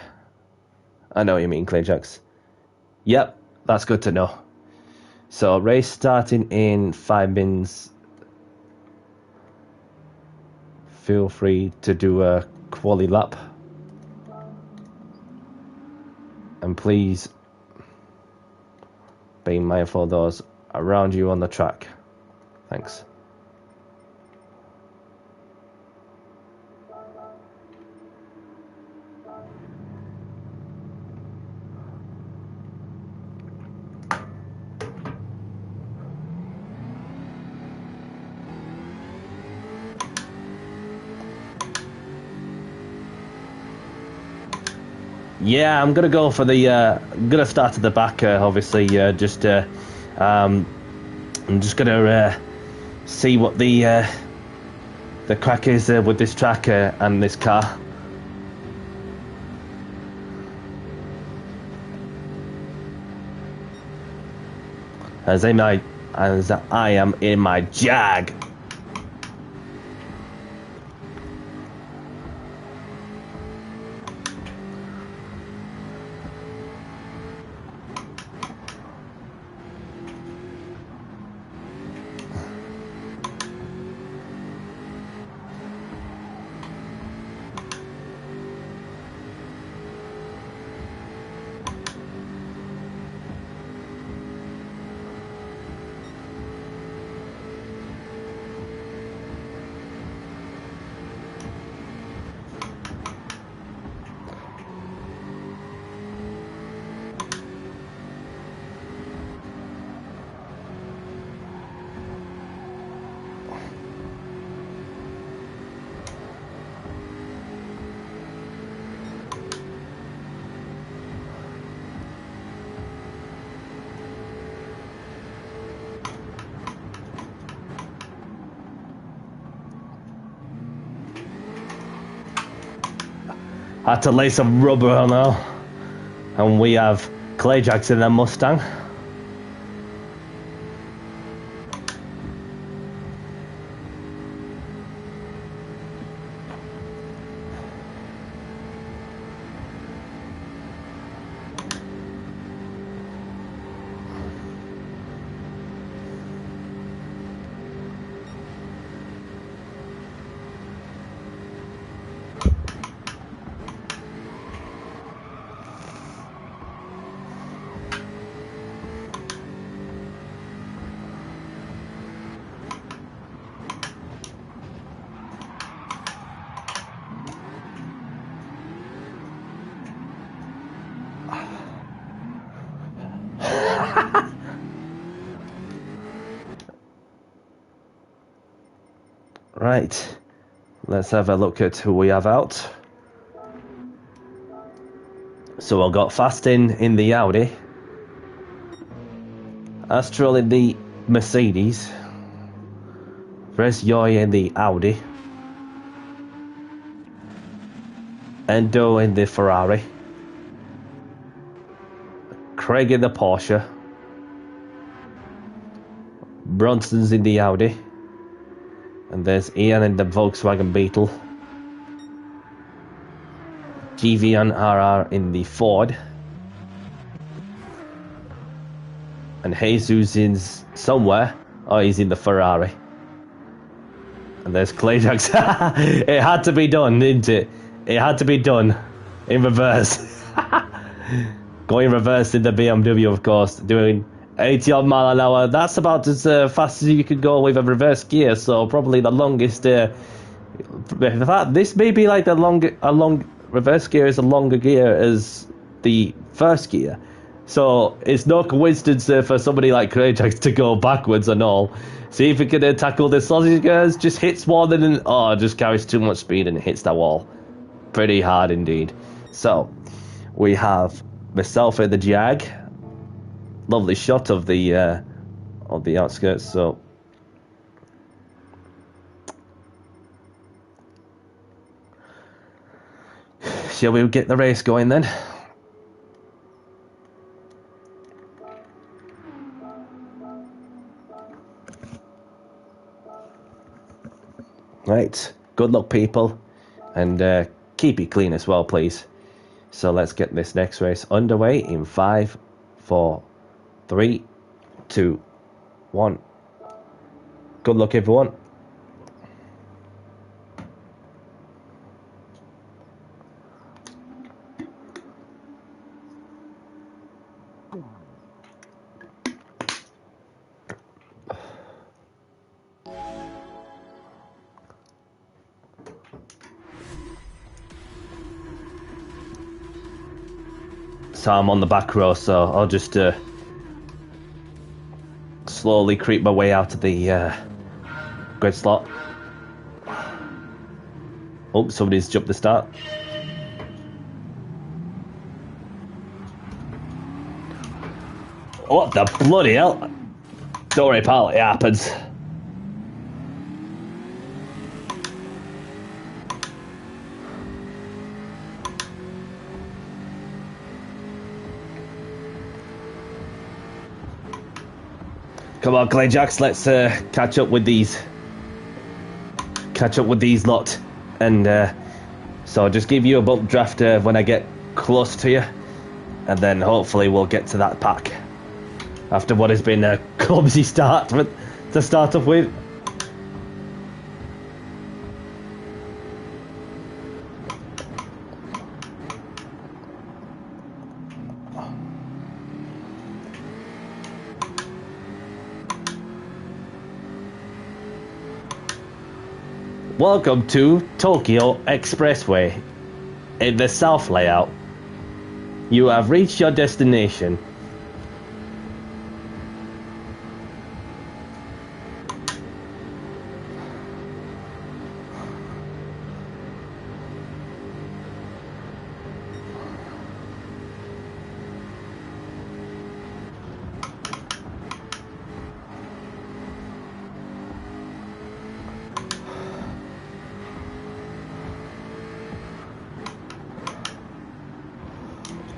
Clayjax. Yep, that's good to know. So race starting in 5 minutes. Feel free to do a quali lap. And please be mindful of those around you on the track. Thanks. Yeah, I'm gonna go for the. I'm gonna start at the back. Obviously, just. I'm just gonna see what the crack is with this track and this car. As I am in my Jag. Had to lay some rubber on now. And we have Clay Jackson and Mustang. Right, let's have a look at who we have out. So I've got Fastin in the Audi, Astral in the Mercedes, Resjoy in the Audi, Endo in the Ferrari, Craig in the Porsche, Bronson's in the Audi, and there's Ian in the Volkswagen Beetle, GV and RR in the Ford, and Jesus in somewhere. Oh, he's in the Ferrari. And there's Clay Jackson. It had to be done, didn't it? It had to be done in reverse. Going reverse in the BMW, of course, doing 80 odd mile an hour. That's about as fast as you could go with a reverse gear. So probably the longest. In fact, this may be like a long reverse gear is a longer gear as the first gear. So it's no coincidence for somebody like Krajax to go backwards and all. See if he can tackle the sausage gears. Just hits more than just carries too much speed and hits that wall pretty hard indeed. So we have myself in the Jag. Lovely shot of the outskirts. So shall we get the race going then? Right, good luck people, and keep it clean as well please. So let's get this next race underway in 5, 4, 3, 2, 1. Good luck everyone. So I'm on the back row, so I'll just slowly creep my way out of the grid slot. Oh, somebody's jumped the start. What the bloody hell? Don't worry, pal, it happens. Come on, Clay Jacks, let's catch up with these. Catch up with these lot. And so I'll just give you a bump draft when I get close to you. And then hopefully we'll get to that pack. After what has been a clumsy start to start off with. Welcome to Tokyo Expressway. In the south layout, you have reached your destination.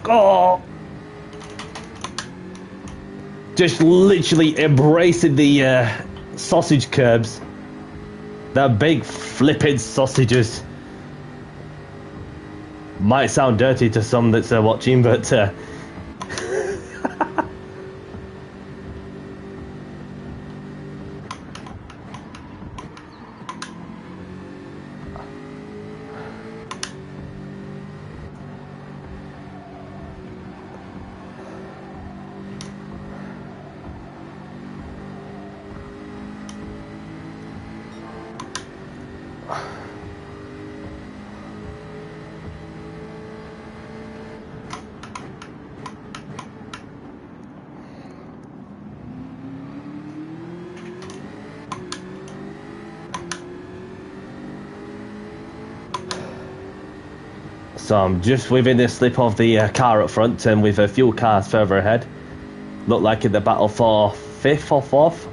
Oh! Just literally embracing the sausage curbs. They're big flipping sausages. Might sound dirty to some that's watching, but so I'm just within the slip of the car up front, and with a few cars further ahead. Look like in the battle for 5th or 4th.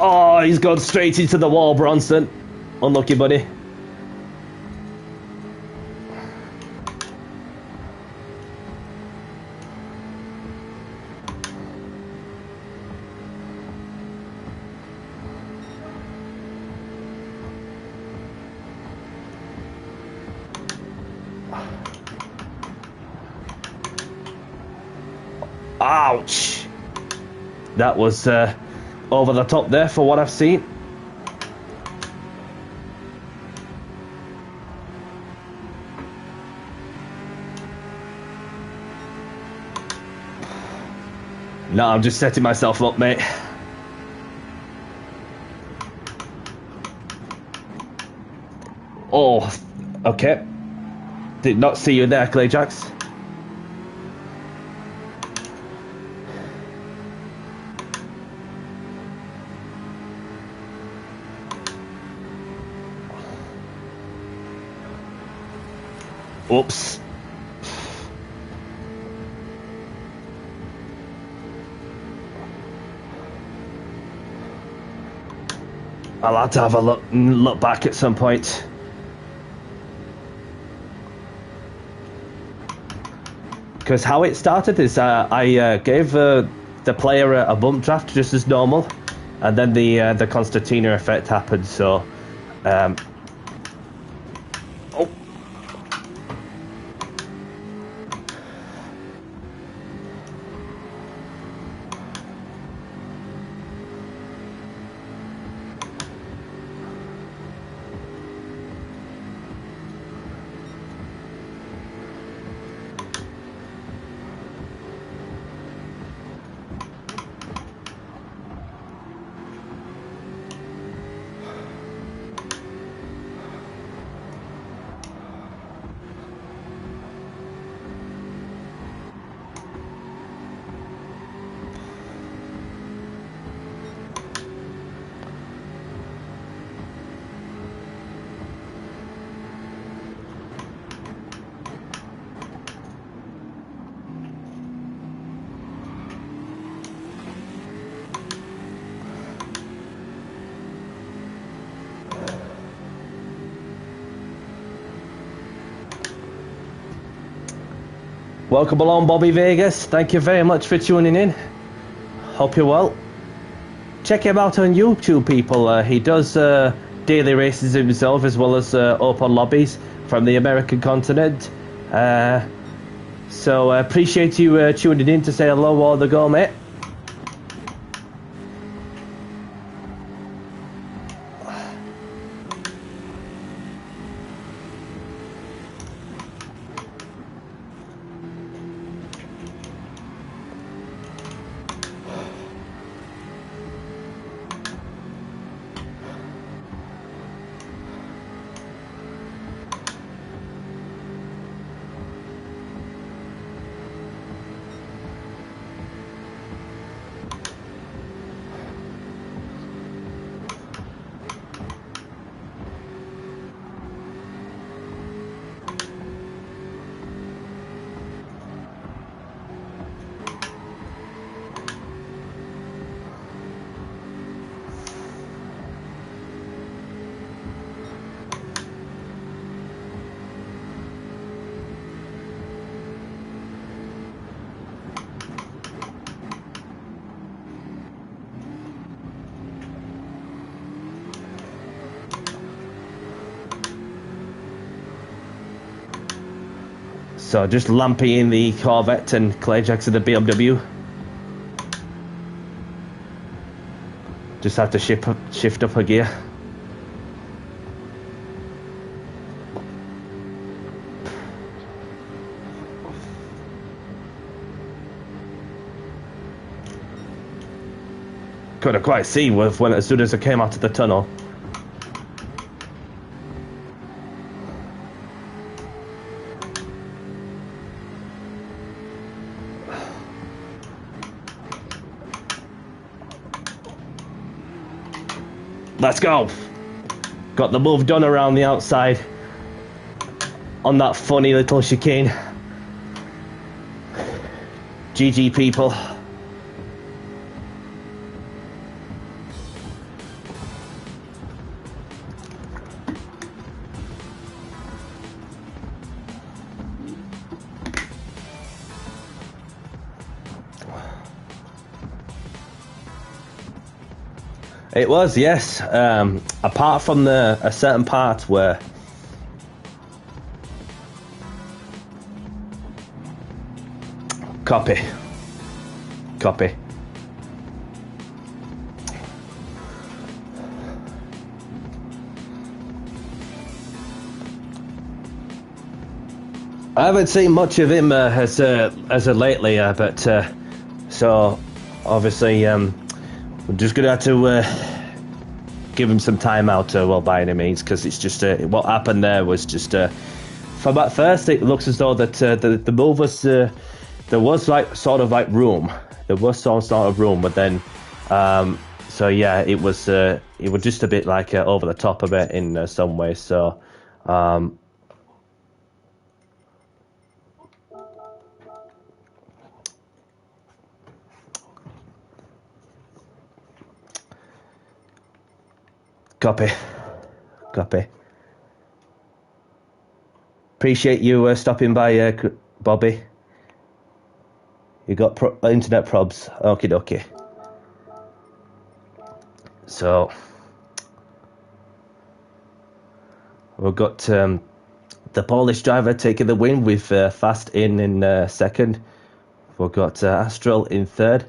Oh, he's gone straight into the wall, Bronson. Unlucky, buddy. Ouch. That was over the top there for what I've seen. No, I'm just setting myself up, mate. Oh, okay. Did not see you there, Clayjax. Oops. I'll have to have a look back at some point. Because how it started is I gave the player a bump draft just as normal, and then the Constantina effect happened. So, oh. Welcome along, Bobby Vegas. Thank you very much for tuning in. Hope you're well. Check him out on YouTube, people. He does daily races himself, as well as open lobbies from the American continent. So appreciate you tuning in to say hello while the go, mate. So just Lampy in the Corvette and Clayjax in the BMW. Just have to shift up a gear. Couldn't quite see when as soon as I came out of the tunnel. Let's go. Got the move done around the outside on that funny little chicane. GG people. It was, yes. Apart from a certain part where copy. I haven't seen much of him as of lately, but so obviously we're just gonna have to give him some time out, well, by any means, because it's just what happened there was just from at first it looks as though that the move was there was like sort of like room, but then so yeah, it was just a bit like over the top of it in some ways. So Copy. Appreciate you stopping by, Bobby. You got internet probs. Okie dokie. So we've got the Polish driver taking the win with Fast in second. We've got Astral in third,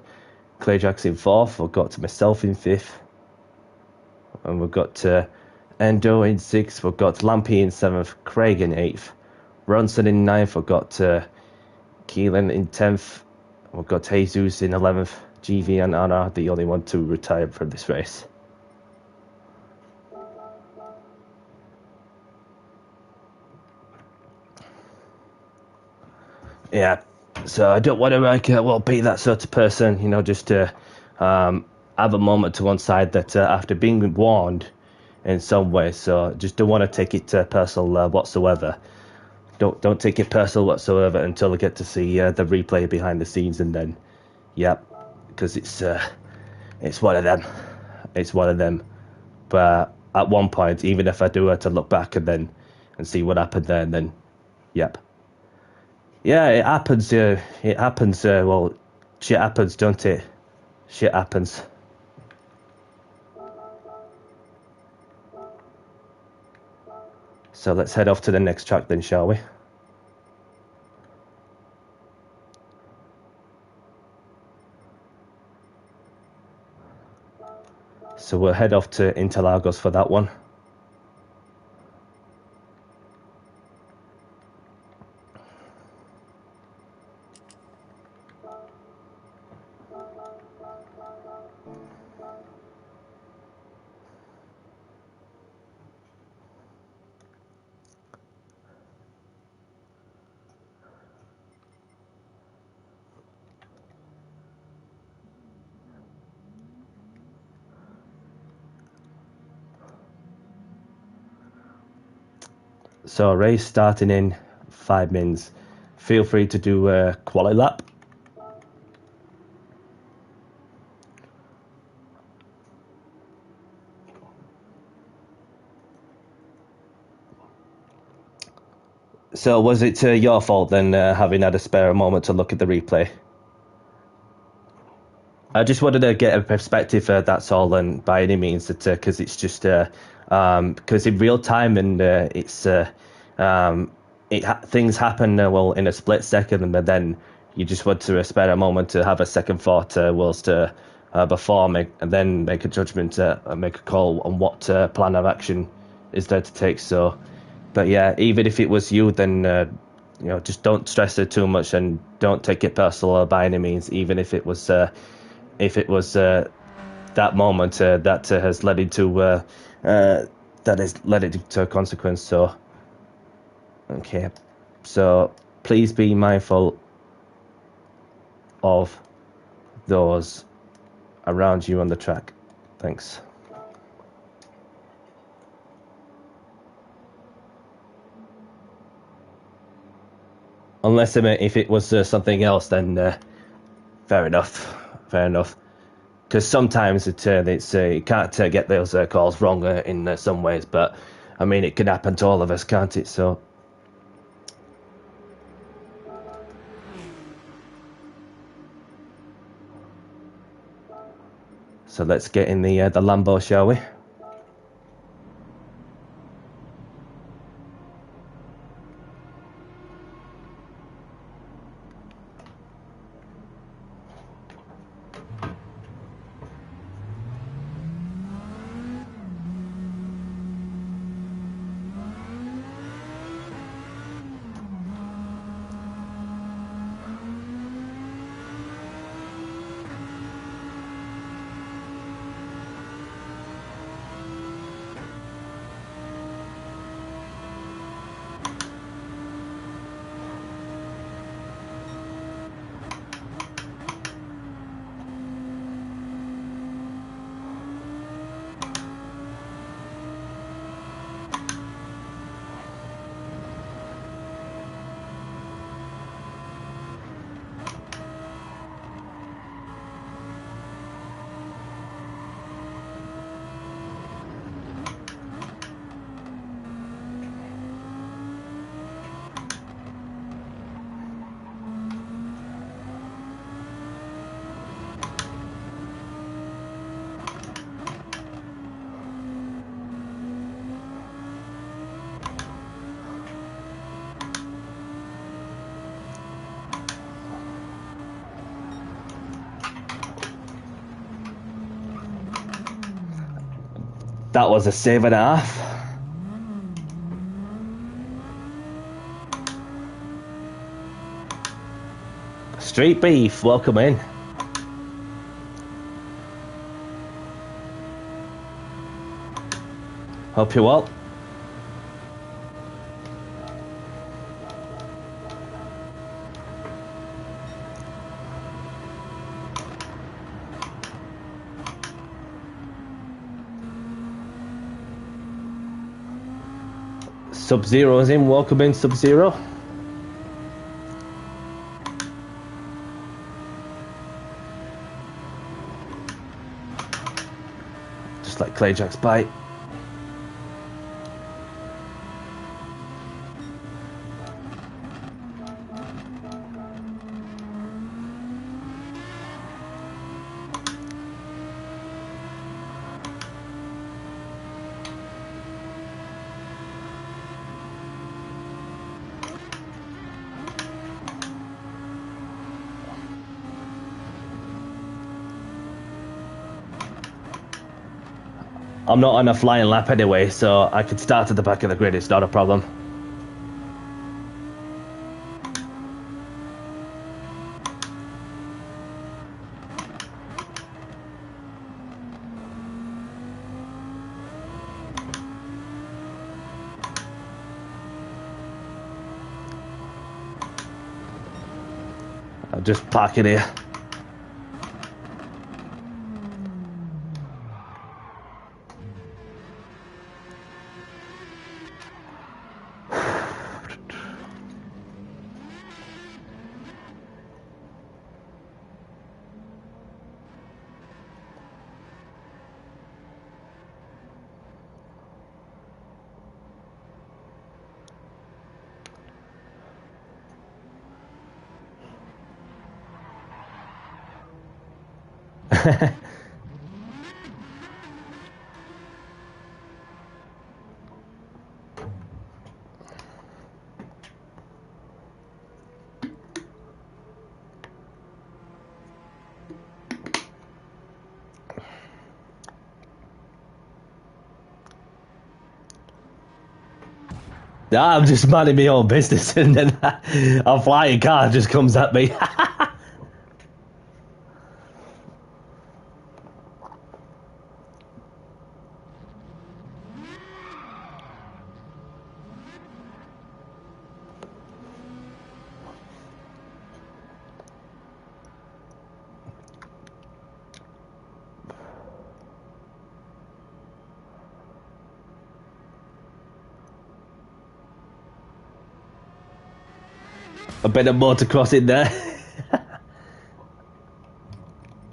Clayjax in fourth. We've got myself in fifth. And we've got Endo in sixth. We've got Lampy in seventh. Craig in eighth. Ronson in ninth. We've got Keelan in 10th. We've got Jesus in 11th. GV and Anna, the only one to retire from this race. Yeah, so I don't want to be that sort of person, just to have a moment to one side that after being warned in some way, so just don't want to take it personal whatsoever. Don't take it personal whatsoever until I get to see the replay behind the scenes, and then, yep, because it's one of them. It's one of them. But at one point, even if I do have to look back and see what happened there, and then, yep. Yeah, it happens. It happens. Well, shit happens, don't it? Shit happens. So let's head off to the next track then, shall we? So we'll head off to Interlagos for that one. So race starting in 5 minutes. Feel free to do a quali lap. So was it your fault then, having had a spare moment to look at the replay? I just wanted to get a perspective, that's all, and by any means, because it's just because in real time, and it's things happen well in a split second, but then you just want to spare a moment to have a second thought whilst before and then make a judgment, make a call on what plan of action is there to take. So, but yeah, even if it was you, then you know, just don't stress it too much and don't take it personal by any means. Even if it was that moment that has led into a consequence. So, okay, so please be mindful of those around you on the track. Thanks. Unless if it was something else, then fair enough. Because sometimes it's you can't get those calls wrong in some ways, but I mean it can happen to all of us, can't it? So let's get in the Lambo, shall we? That was a 7.5. Street Beef, welcome in. Hope you're well. Sub-Zero's in, welcome in, Sub-Zero. Just like Clayjack's bite. I'm not on a flying lap anyway, so I could start at the back of the grid, it's not a problem. I'll just park it here. Nah, I'm just minding my own business, and then a flying car just comes at me. A bit of motocross in there.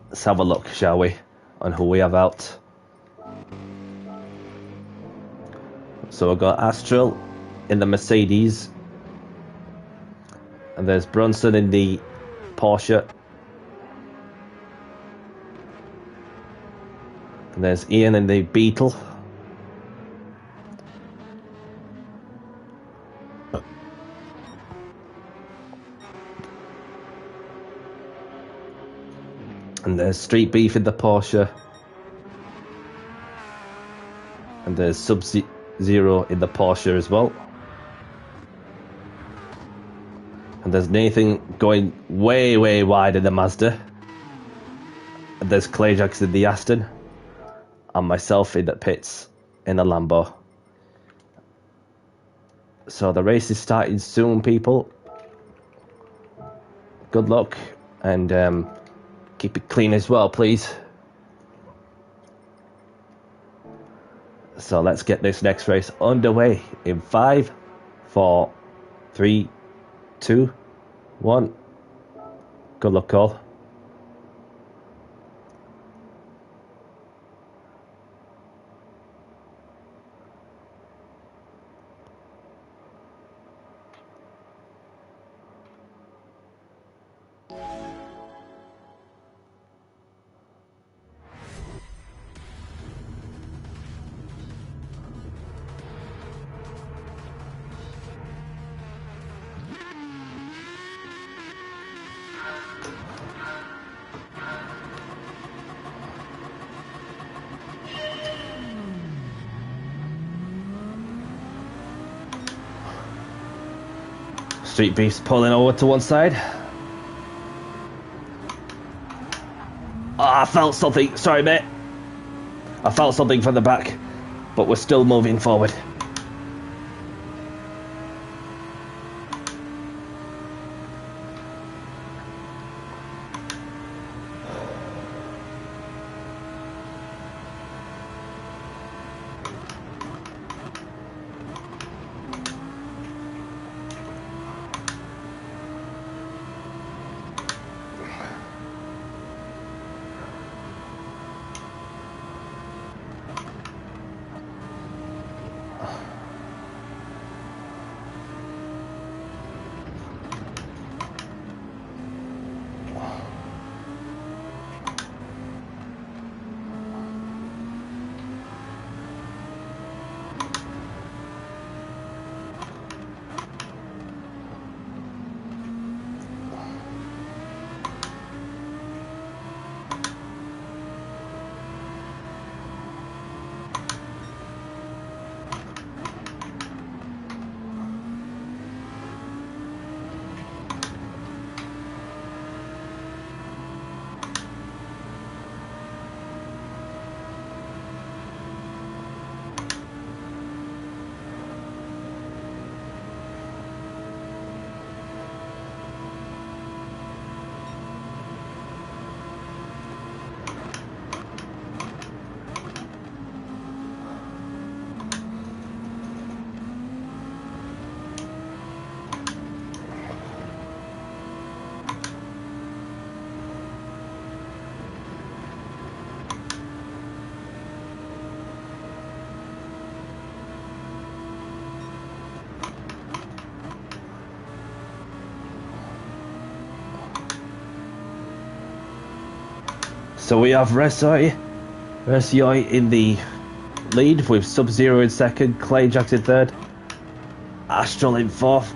Let's have a look, shall we, on who we have out. So we've got Astral in the Mercedes, and there's Brunson in the Porsche, and there's Ian in the Beetle. And there's Street Beef in the Porsche. And there's Sub-Zero in the Porsche as well. And there's Nathan going way, way wide in the Mazda. And there's Clayjax in the Aston. And myself in the pits in the Lambo. So the race is starting soon, people. Good luck. And keep it clean as well, please. So let's get this next race underway in 5, 4, 3, 2, 1. Good luck, all. Street Beef's pulling over to one side. Oh, I felt something. Sorry, mate. I felt something from the back, but we're still moving forward. So we have Resoi in the lead with Sub-Zero in second, Clayjax in third, Astral in fourth.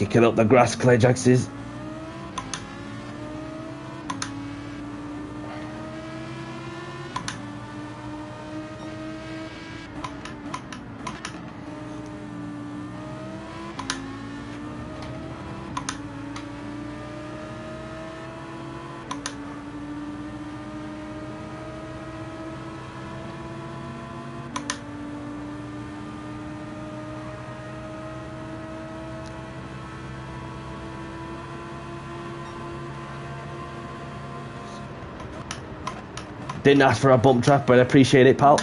Kicking up the grass, Clay Jaxes. Didn't ask for a bump track, but I appreciate it, pal.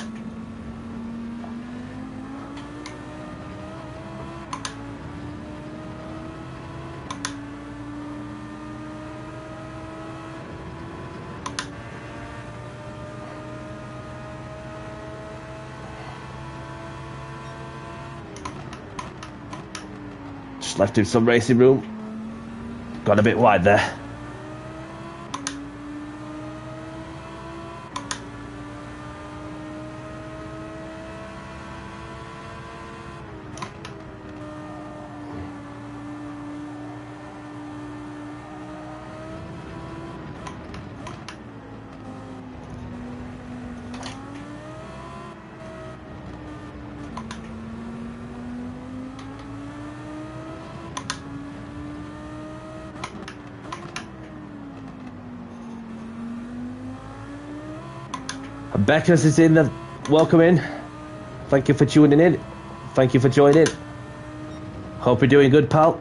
Just left him some racing room. Got a bit wide there. Becca's is in the welcome in. Thank you for tuning in. Thank you for joining. Hope you're doing good, pal.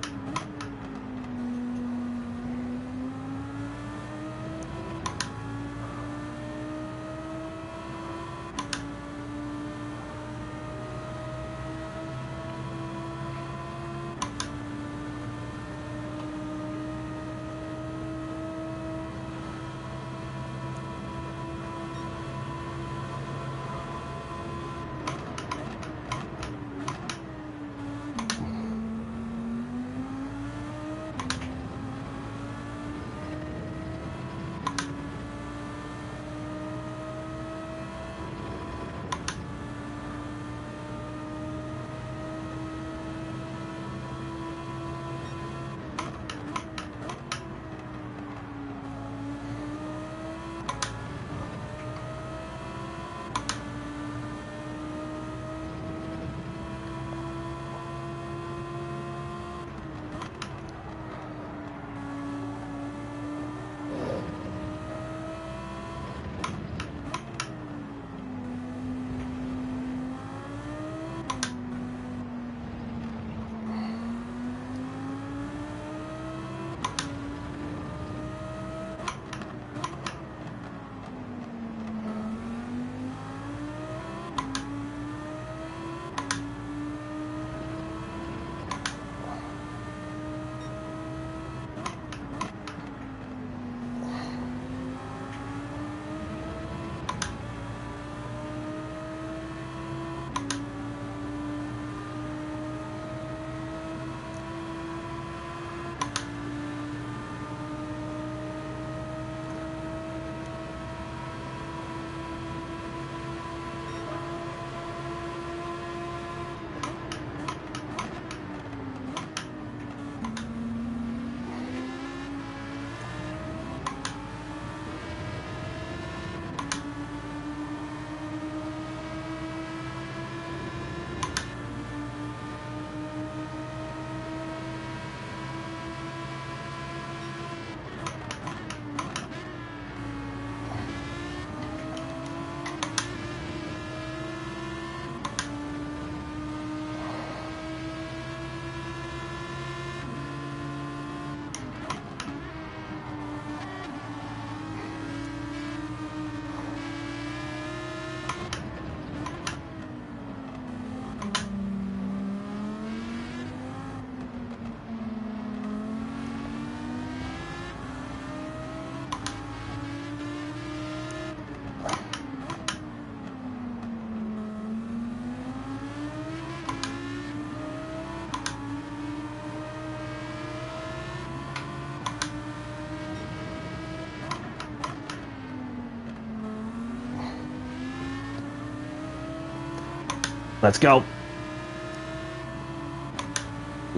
Let's go.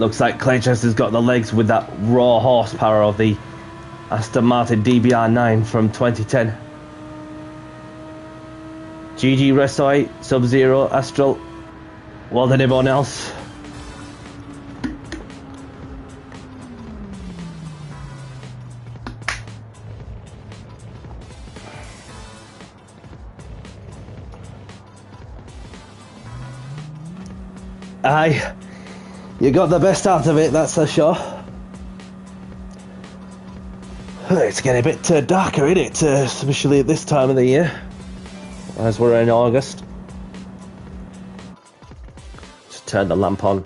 Looks like Claychester's got the legs with that raw horsepower of the Aston Martin DBR9 from 2010. GG Resoi, Sub-Zero, Astral. Well done everyone else. Aye, you got the best out of it, that's for sure. It's getting a bit darker, isn't it? Especially at this time of the year, as we're in August. Just turn the lamp on.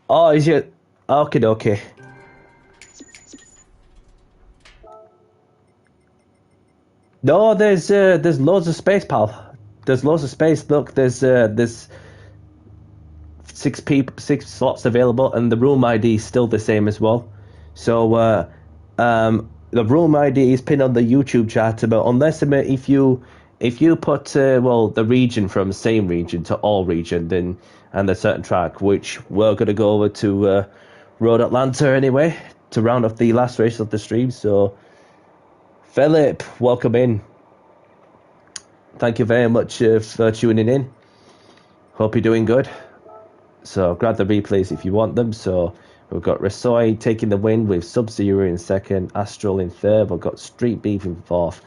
Oh, is it? Okay. No, there's loads of space, pal. There's loads of space. Look, there's 6 slots available, and the room ID is still the same as well. So the room ID is pinned on the YouTube chat. But unless if you put the region from same region to all region, then and a certain track, which we're gonna go over to Road Atlanta anyway to round off the last race of the stream. So Philip, welcome in. Thank you very much for tuning in. Hope you're doing good. So grab the replays if you want them. So we've got Resoi taking the win with Sub-Zero in second, Astral in third. We've got Street Beef in fourth,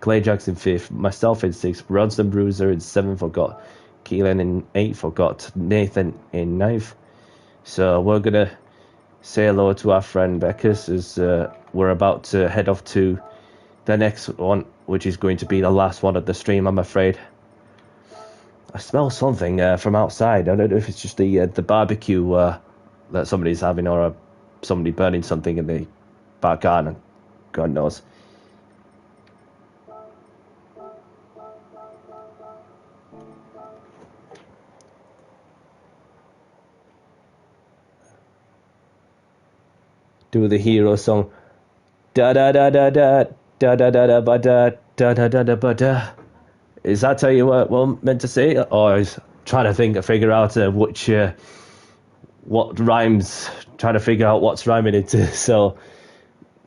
Clay Jackson in fifth, myself in sixth, Rods and Bruiser in seventh. I've got Keelan in eighth. I've got Nathan in ninth. So we're gonna say hello to our friend Beckers as we're about to head off to the next one, which is going to be the last one of the stream, I'm afraid. I smell something from outside. I don't know if it's just the barbecue that somebody's having, or somebody burning something in the back garden. God knows. Do the hero song. Da da da da da da da da da ba da da da da da ba da. Is that how you were meant to say it? Or I was trying to figure out what rhymes, trying to figure out what's rhyming into. So,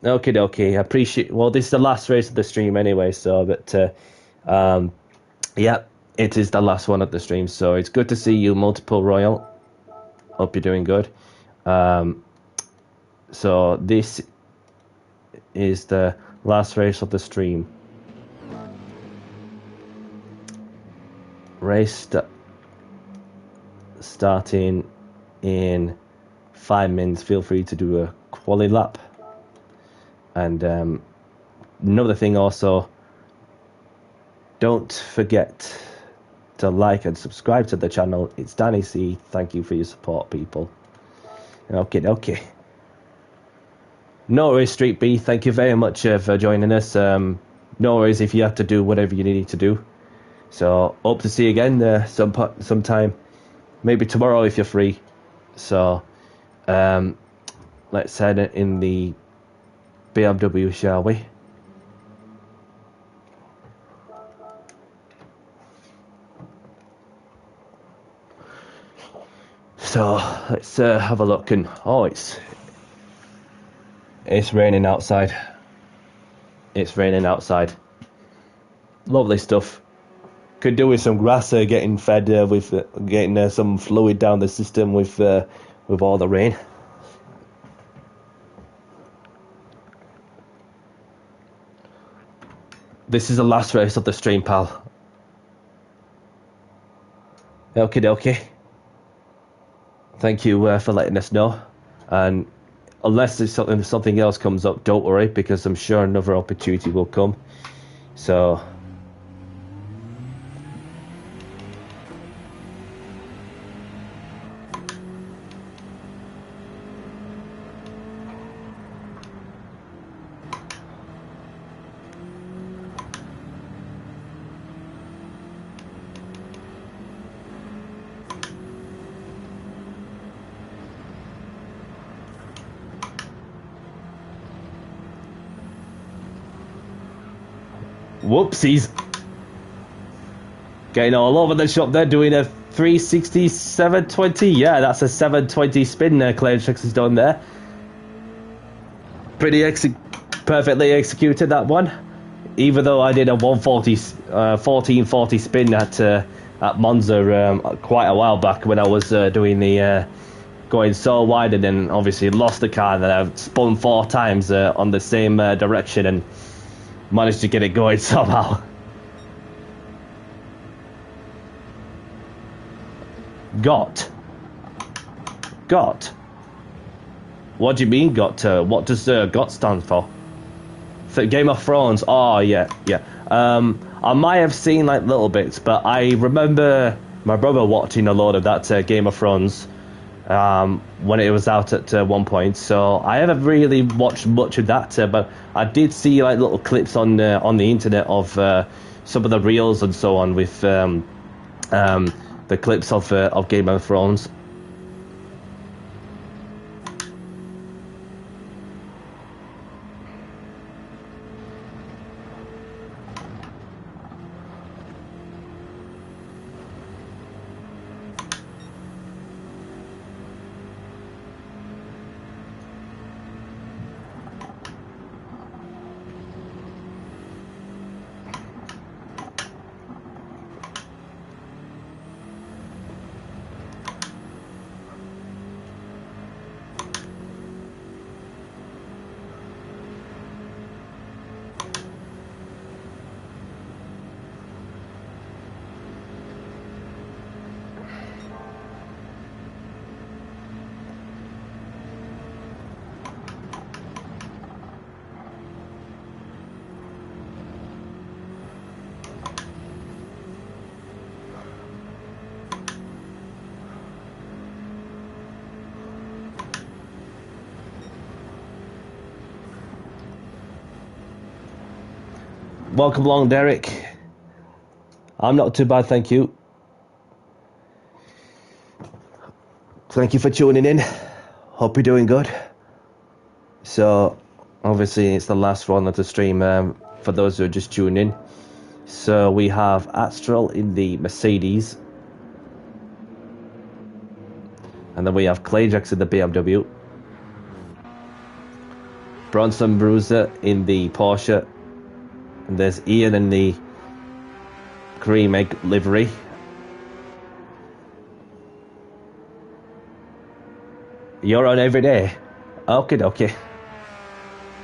okay. I appreciate. Well, this is the last race of the stream anyway. So, but yeah, it is the last one of the stream. So it's good to see you, Multiple Royal. Hope you're doing good. So this is the last race of the stream. Race starting in 5 minutes. Feel free to do a quali lap. And another thing also, don't forget to like and subscribe to the channel. It's Danny C. Thank you for your support, people. Okay. No worries, Street B. Thank you very much for joining us. No worries if you have to do whatever you need to do. So, hope to see you again sometime. Maybe tomorrow if you're free. So, let's head in the BMW, shall we? So, let's have a look. And it's raining outside. It's raining outside. Lovely stuff. Could do with some grass getting fed with getting some fluid down the system with all the rain. This is the last race of the stream, pal. Okay. Thank you for letting us know. And unless there's something else comes up, don't worry, because I'm sure another opportunity will come. So. Whoopsies. Getting all over the shop there, doing a 360 720. Yeah, that's a 720 spin there. Claytrix has done there. Perfectly executed that one. Even though I did a 1440 spin at Monza quite a while back when I was doing the going so wide, and then obviously lost the car, and then I've spun 4 times on the same direction and managed to get it going somehow. Got. What do you mean got? What does got stand for? Game of Thrones. Oh yeah. I might have seen like little bits, but I remember my brother watching a lot of that Game of Thrones when it was out at one point. So I haven't really watched much of that, but I did see like little clips on the internet of some of the reels and so on with the clips of Game of Thrones. Welcome along, Derek. I'm not too bad, thank you. Thank you for tuning in. Hope you're doing good. So, obviously, it's the last one of the stream for those who are just tuning in. So, we have Astral in the Mercedes. And then we have Clayjax in the BMW. Bronson Bruiser in the Porsche. And there's Ian in the cream egg livery. You're on every day. Okay.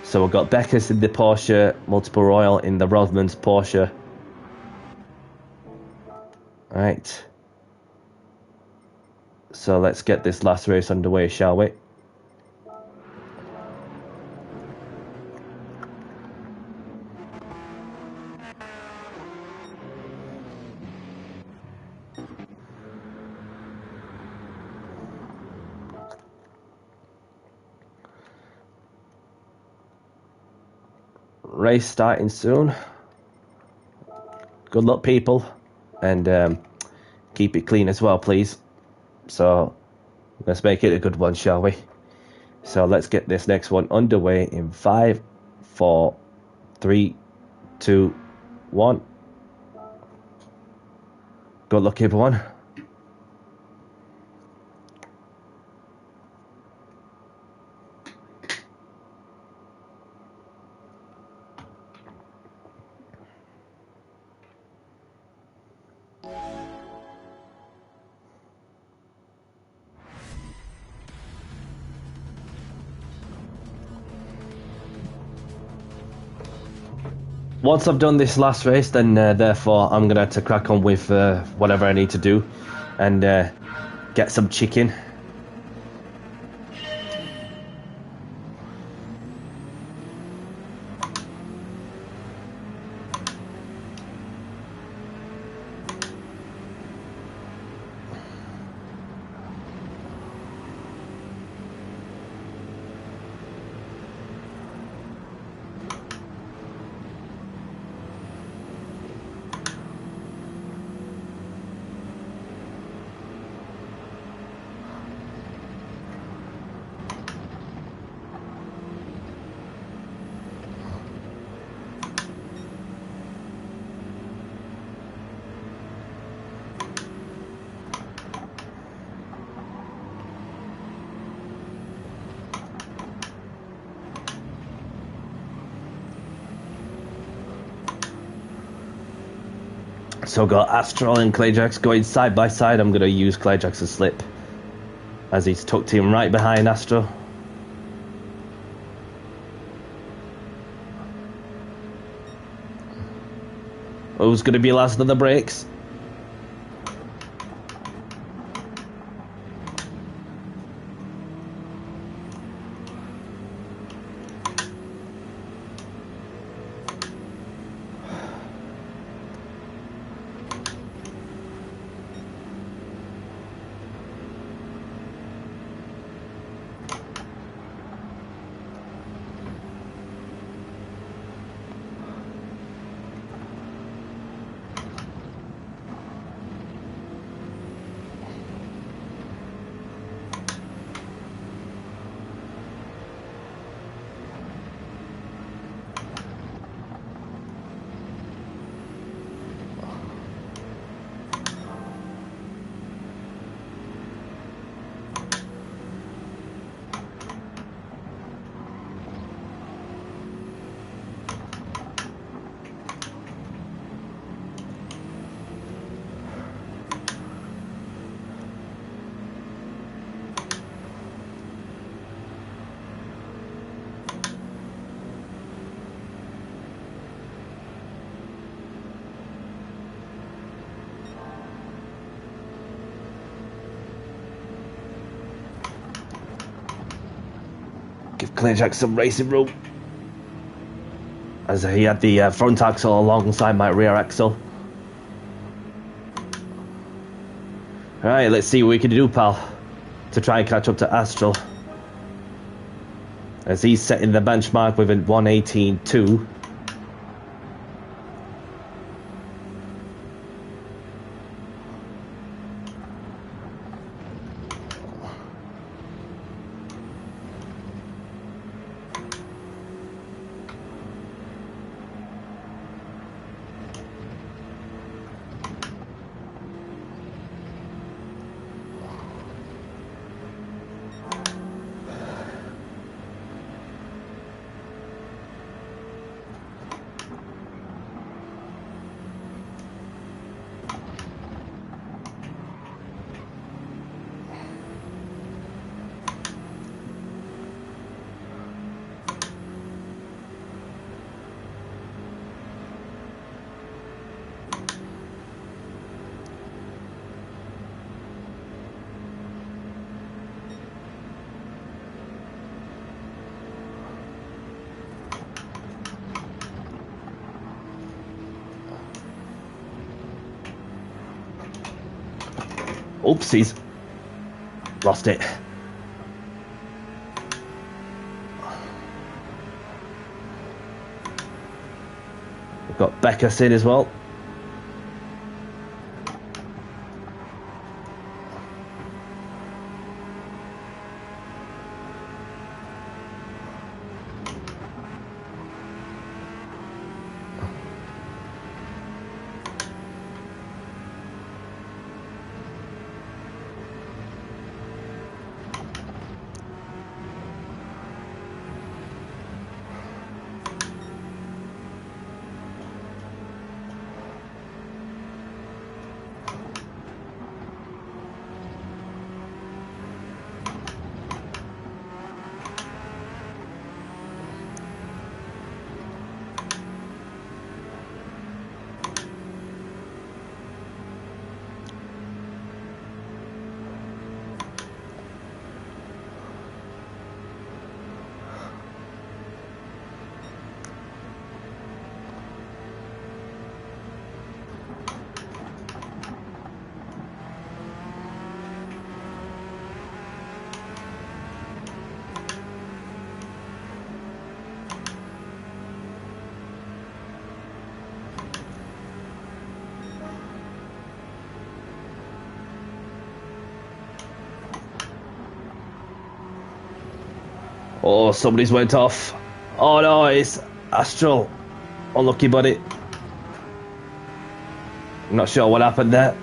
So we've got Beckus in the Porsche, Multiple Royal in the Rothmans Porsche. Right. So let's get this last race underway, shall we? Race starting soon. Good luck, people, and keep it clean as well, please. So let's make it a good one, shall we? So let's get this next one underway in 5, 4, 3, 2, 1. Good luck, everyone. Once I've done this last race, then therefore I'm gonna have to crack on with whatever I need to do and get some chicken. So got Astral and Clayjax going side by side. I'm going to use Clayjax's slip as he's tucked in right behind Astral. Who's going to be last on the brakes? Give Clayjax some racing room, as he had the front axle alongside my rear axle. Alright, let's see what we can do, pal, to try and catch up to Astral, as he's setting the benchmark with a 1:18.2. Oopsies. Lost it. We've got Beckus in as well. Oh, somebody's went off. Oh no, it's Astral. Unlucky, buddy. I'm not sure what happened there.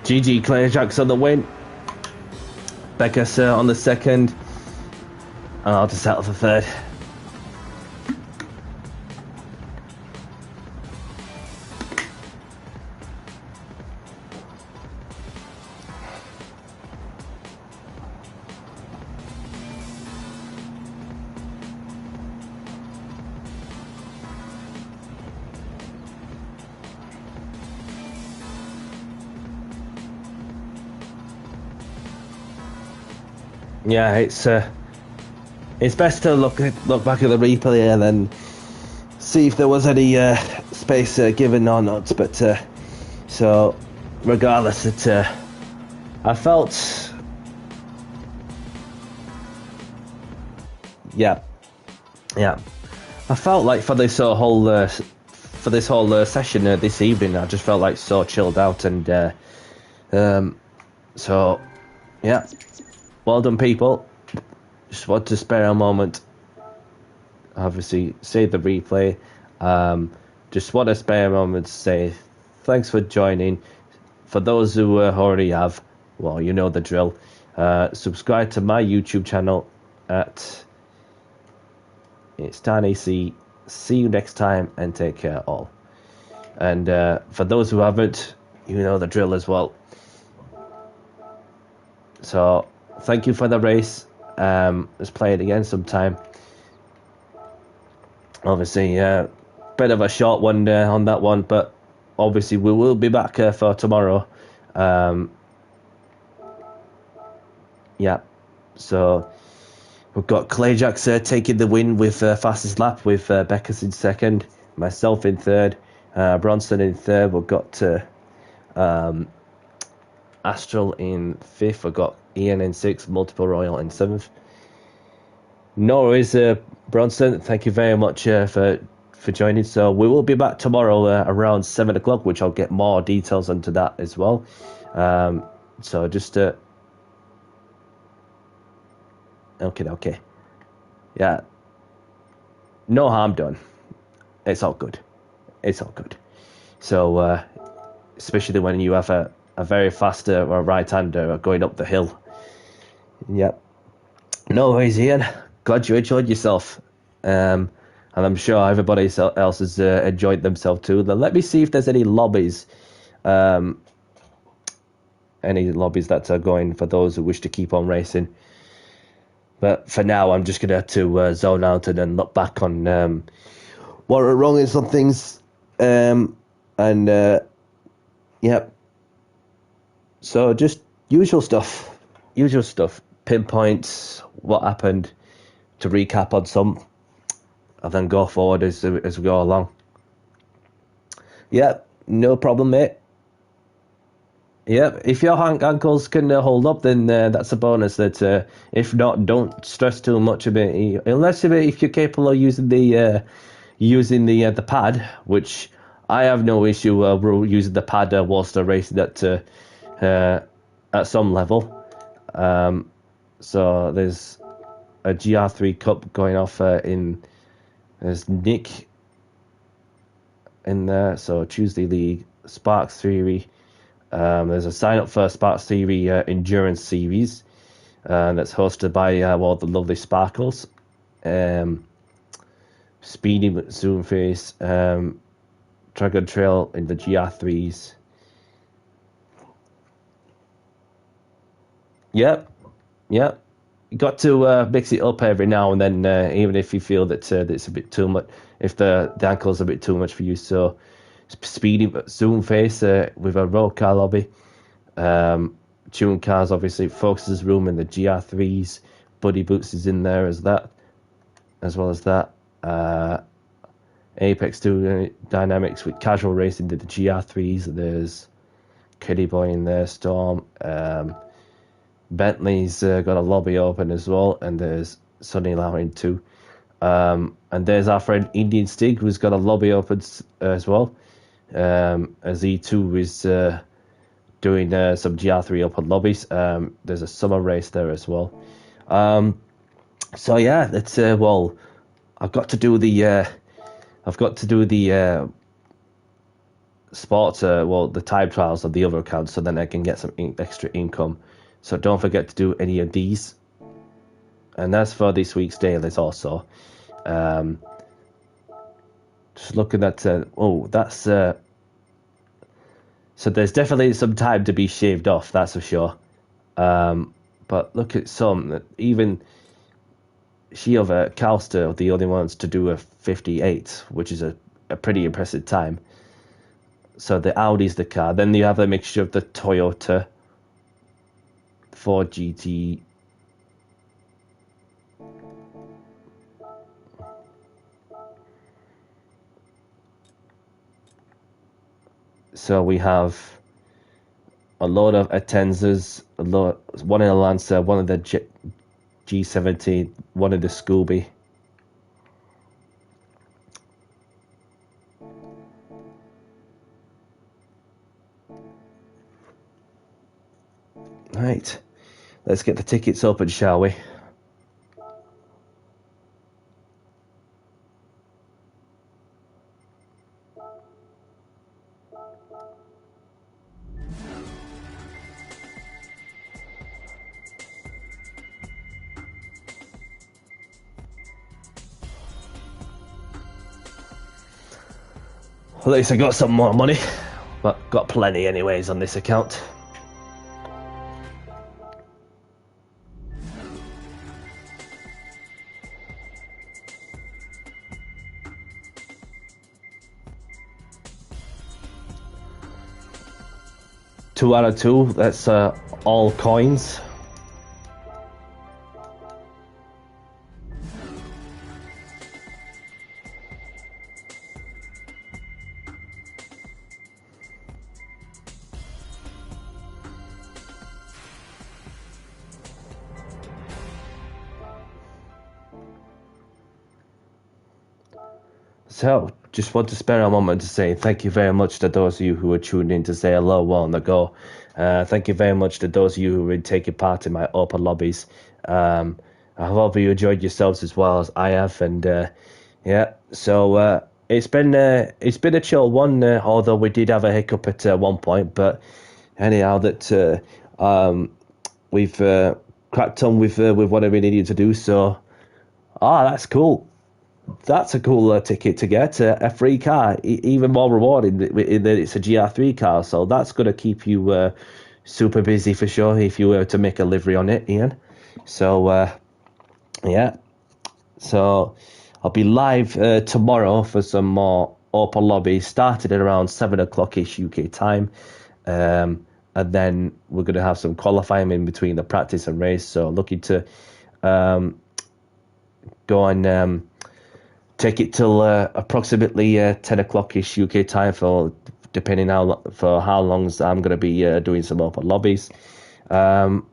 GG Clearjack's on the win. Becca's on the second. And I'll just settle for third. Yeah, it's best to look back at the replay and then see if there was any space given or not. But so regardless, I felt, yeah, I felt like for this whole session this evening, I just felt like so chilled out, and so yeah. Well done, people. Just want to spare a moment. Obviously, save the replay. Just want to spare a moment to say thanks for joining. For those who already have, well, you know the drill. Subscribe to my YouTube channel at It's Dan AC. See you next time and take care all. And for those who haven't, you know the drill as well. So thank you for the race. Let's play it again sometime. Obviously, bit of a short one on that one, but obviously we will be back for tomorrow. Yeah, so we've got Clayjacks taking the win with fastest lap, with Becca's in second, myself in third, Bronson in third. We've got Astral in fifth. We've got Ian in sixth, Multiple Royal in seventh. No worries, Bronson. Thank you very much for joining. So we will be back tomorrow around 7 o'clock, which I'll get more details onto that as well. So just okay. Yeah. No harm done. It's all good. So especially when you have a very fast right-hander going up the hill. Yep. No worries, Ian. Glad you enjoyed yourself. And I'm sure everybody else has enjoyed themselves too. Then let me see if there's any lobbies. Any lobbies that are going for those who wish to keep on racing. But for now, I'm just going to have to zone out and then look back on what are wrong in some things. Yep. So just usual stuff. Pinpoints, what happened, to recap on some, and then go forward as we go along. Yep, no problem, mate. Yep, if your ankles can hold up, then that's a bonus. That if not, don't stress too much about it. Unless if you're capable of using the pad, which I have no issue using the pad whilst racing at some level. So there's a GR3 Cup going off there's Nick in there. So Tuesday League, Sparks Theory. There's a sign up for Sparks Theory Endurance Series that's hosted by the lovely Sparkles. Speedy Zoomface, Dragon Trail in the GR3s. Yep. You got to mix it up every now and then, even if you feel that it's a bit too much, if the ankle's a bit too much for you. So Speedy Zoomface with a road car lobby. Tune Cars, obviously, Focuses Room in the GR3s. Buddy Boots is in there as well as that. Apex 2 Dynamics with casual racing to the GR3s. There's Kitty Boy in there, Storm. Bentley's got a lobby open as well, and there's Sonny Lowry too. And there's our friend Indian Stig, who's got a lobby open as well. As E2 is doing some GR3 open lobbies. There's a summer race there as well. So yeah, that's I've got to do the the time trials of the other accounts, so then I can get some extra income. So don't forget to do any of these. And that's for this week's dailies also. Just looking at that's so there's definitely some time to be shaved off, that's for sure. But look at some, even Shiova, Calster are the only ones to do a 58, which is a pretty impressive time. So the Audi's the car. Then you have a mixture of the Toyota, Ford GT. So we have a load of Atenzas, one in a Lancer, one of the G70, one of the Scooby. Right, let's get the tickets open, shall we? At least I got some more money, but got plenty anyways on this account. Two out of two, that's all coins. So, just want to spare a moment to say thank you very much to those of you who are tuned in to say hello while on the go. Thank you very much to those of you who are taking part in my open lobbies. I hope you enjoyed yourselves as well as I have, and yeah. So it's been a chill one, although we did have a hiccup at one point. But anyhow, that we've cracked on with whatever we needed to do. So, that's cool. That's a cool ticket to get, a free car, even more rewarding in that it's a GR3 car, so that's going to keep you super busy for sure if you were to make a livery on it, Ian. So, yeah. So, I'll be live tomorrow for some more open lobbies, started at around 7 o'clock-ish UK time, and then we're going to have some qualifying in between the practice and race, so looking to go and take it till approximately 10 o'clock-ish UK time, for depending how long I'm going to be doing some open lobbies. So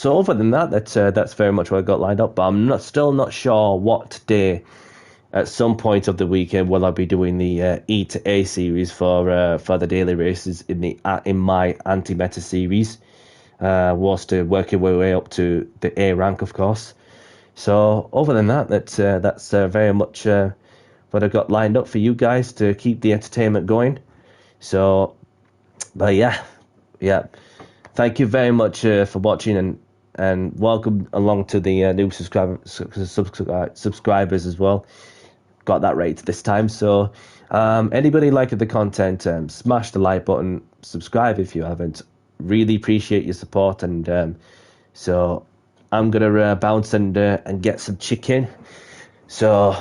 other than that, that's very much what I got lined up. But I'm still not sure what day. At some point of the weekend, will I be doing the E to A series for the daily races in my anti-meta series, whilst working my way up to the A rank, of course. So other than that, that's very much what I've got lined up for you guys to keep the entertainment going. So, but yeah. Thank you very much for watching, and welcome along to the new subscribers as well. Got that right this time. So, anybody liking the content, smash the like button, subscribe if you haven't. Really appreciate your support, and so I'm gonna bounce and get some chicken. So,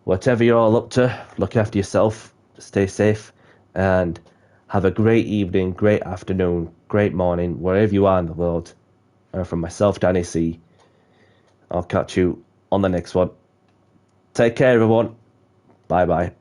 whatever you're all up to, look after yourself, stay safe, and have a great evening, great afternoon, great morning, wherever you are in the world. And from myself, Danny C, I'll catch you on the next one. Take care, everyone. Bye-bye.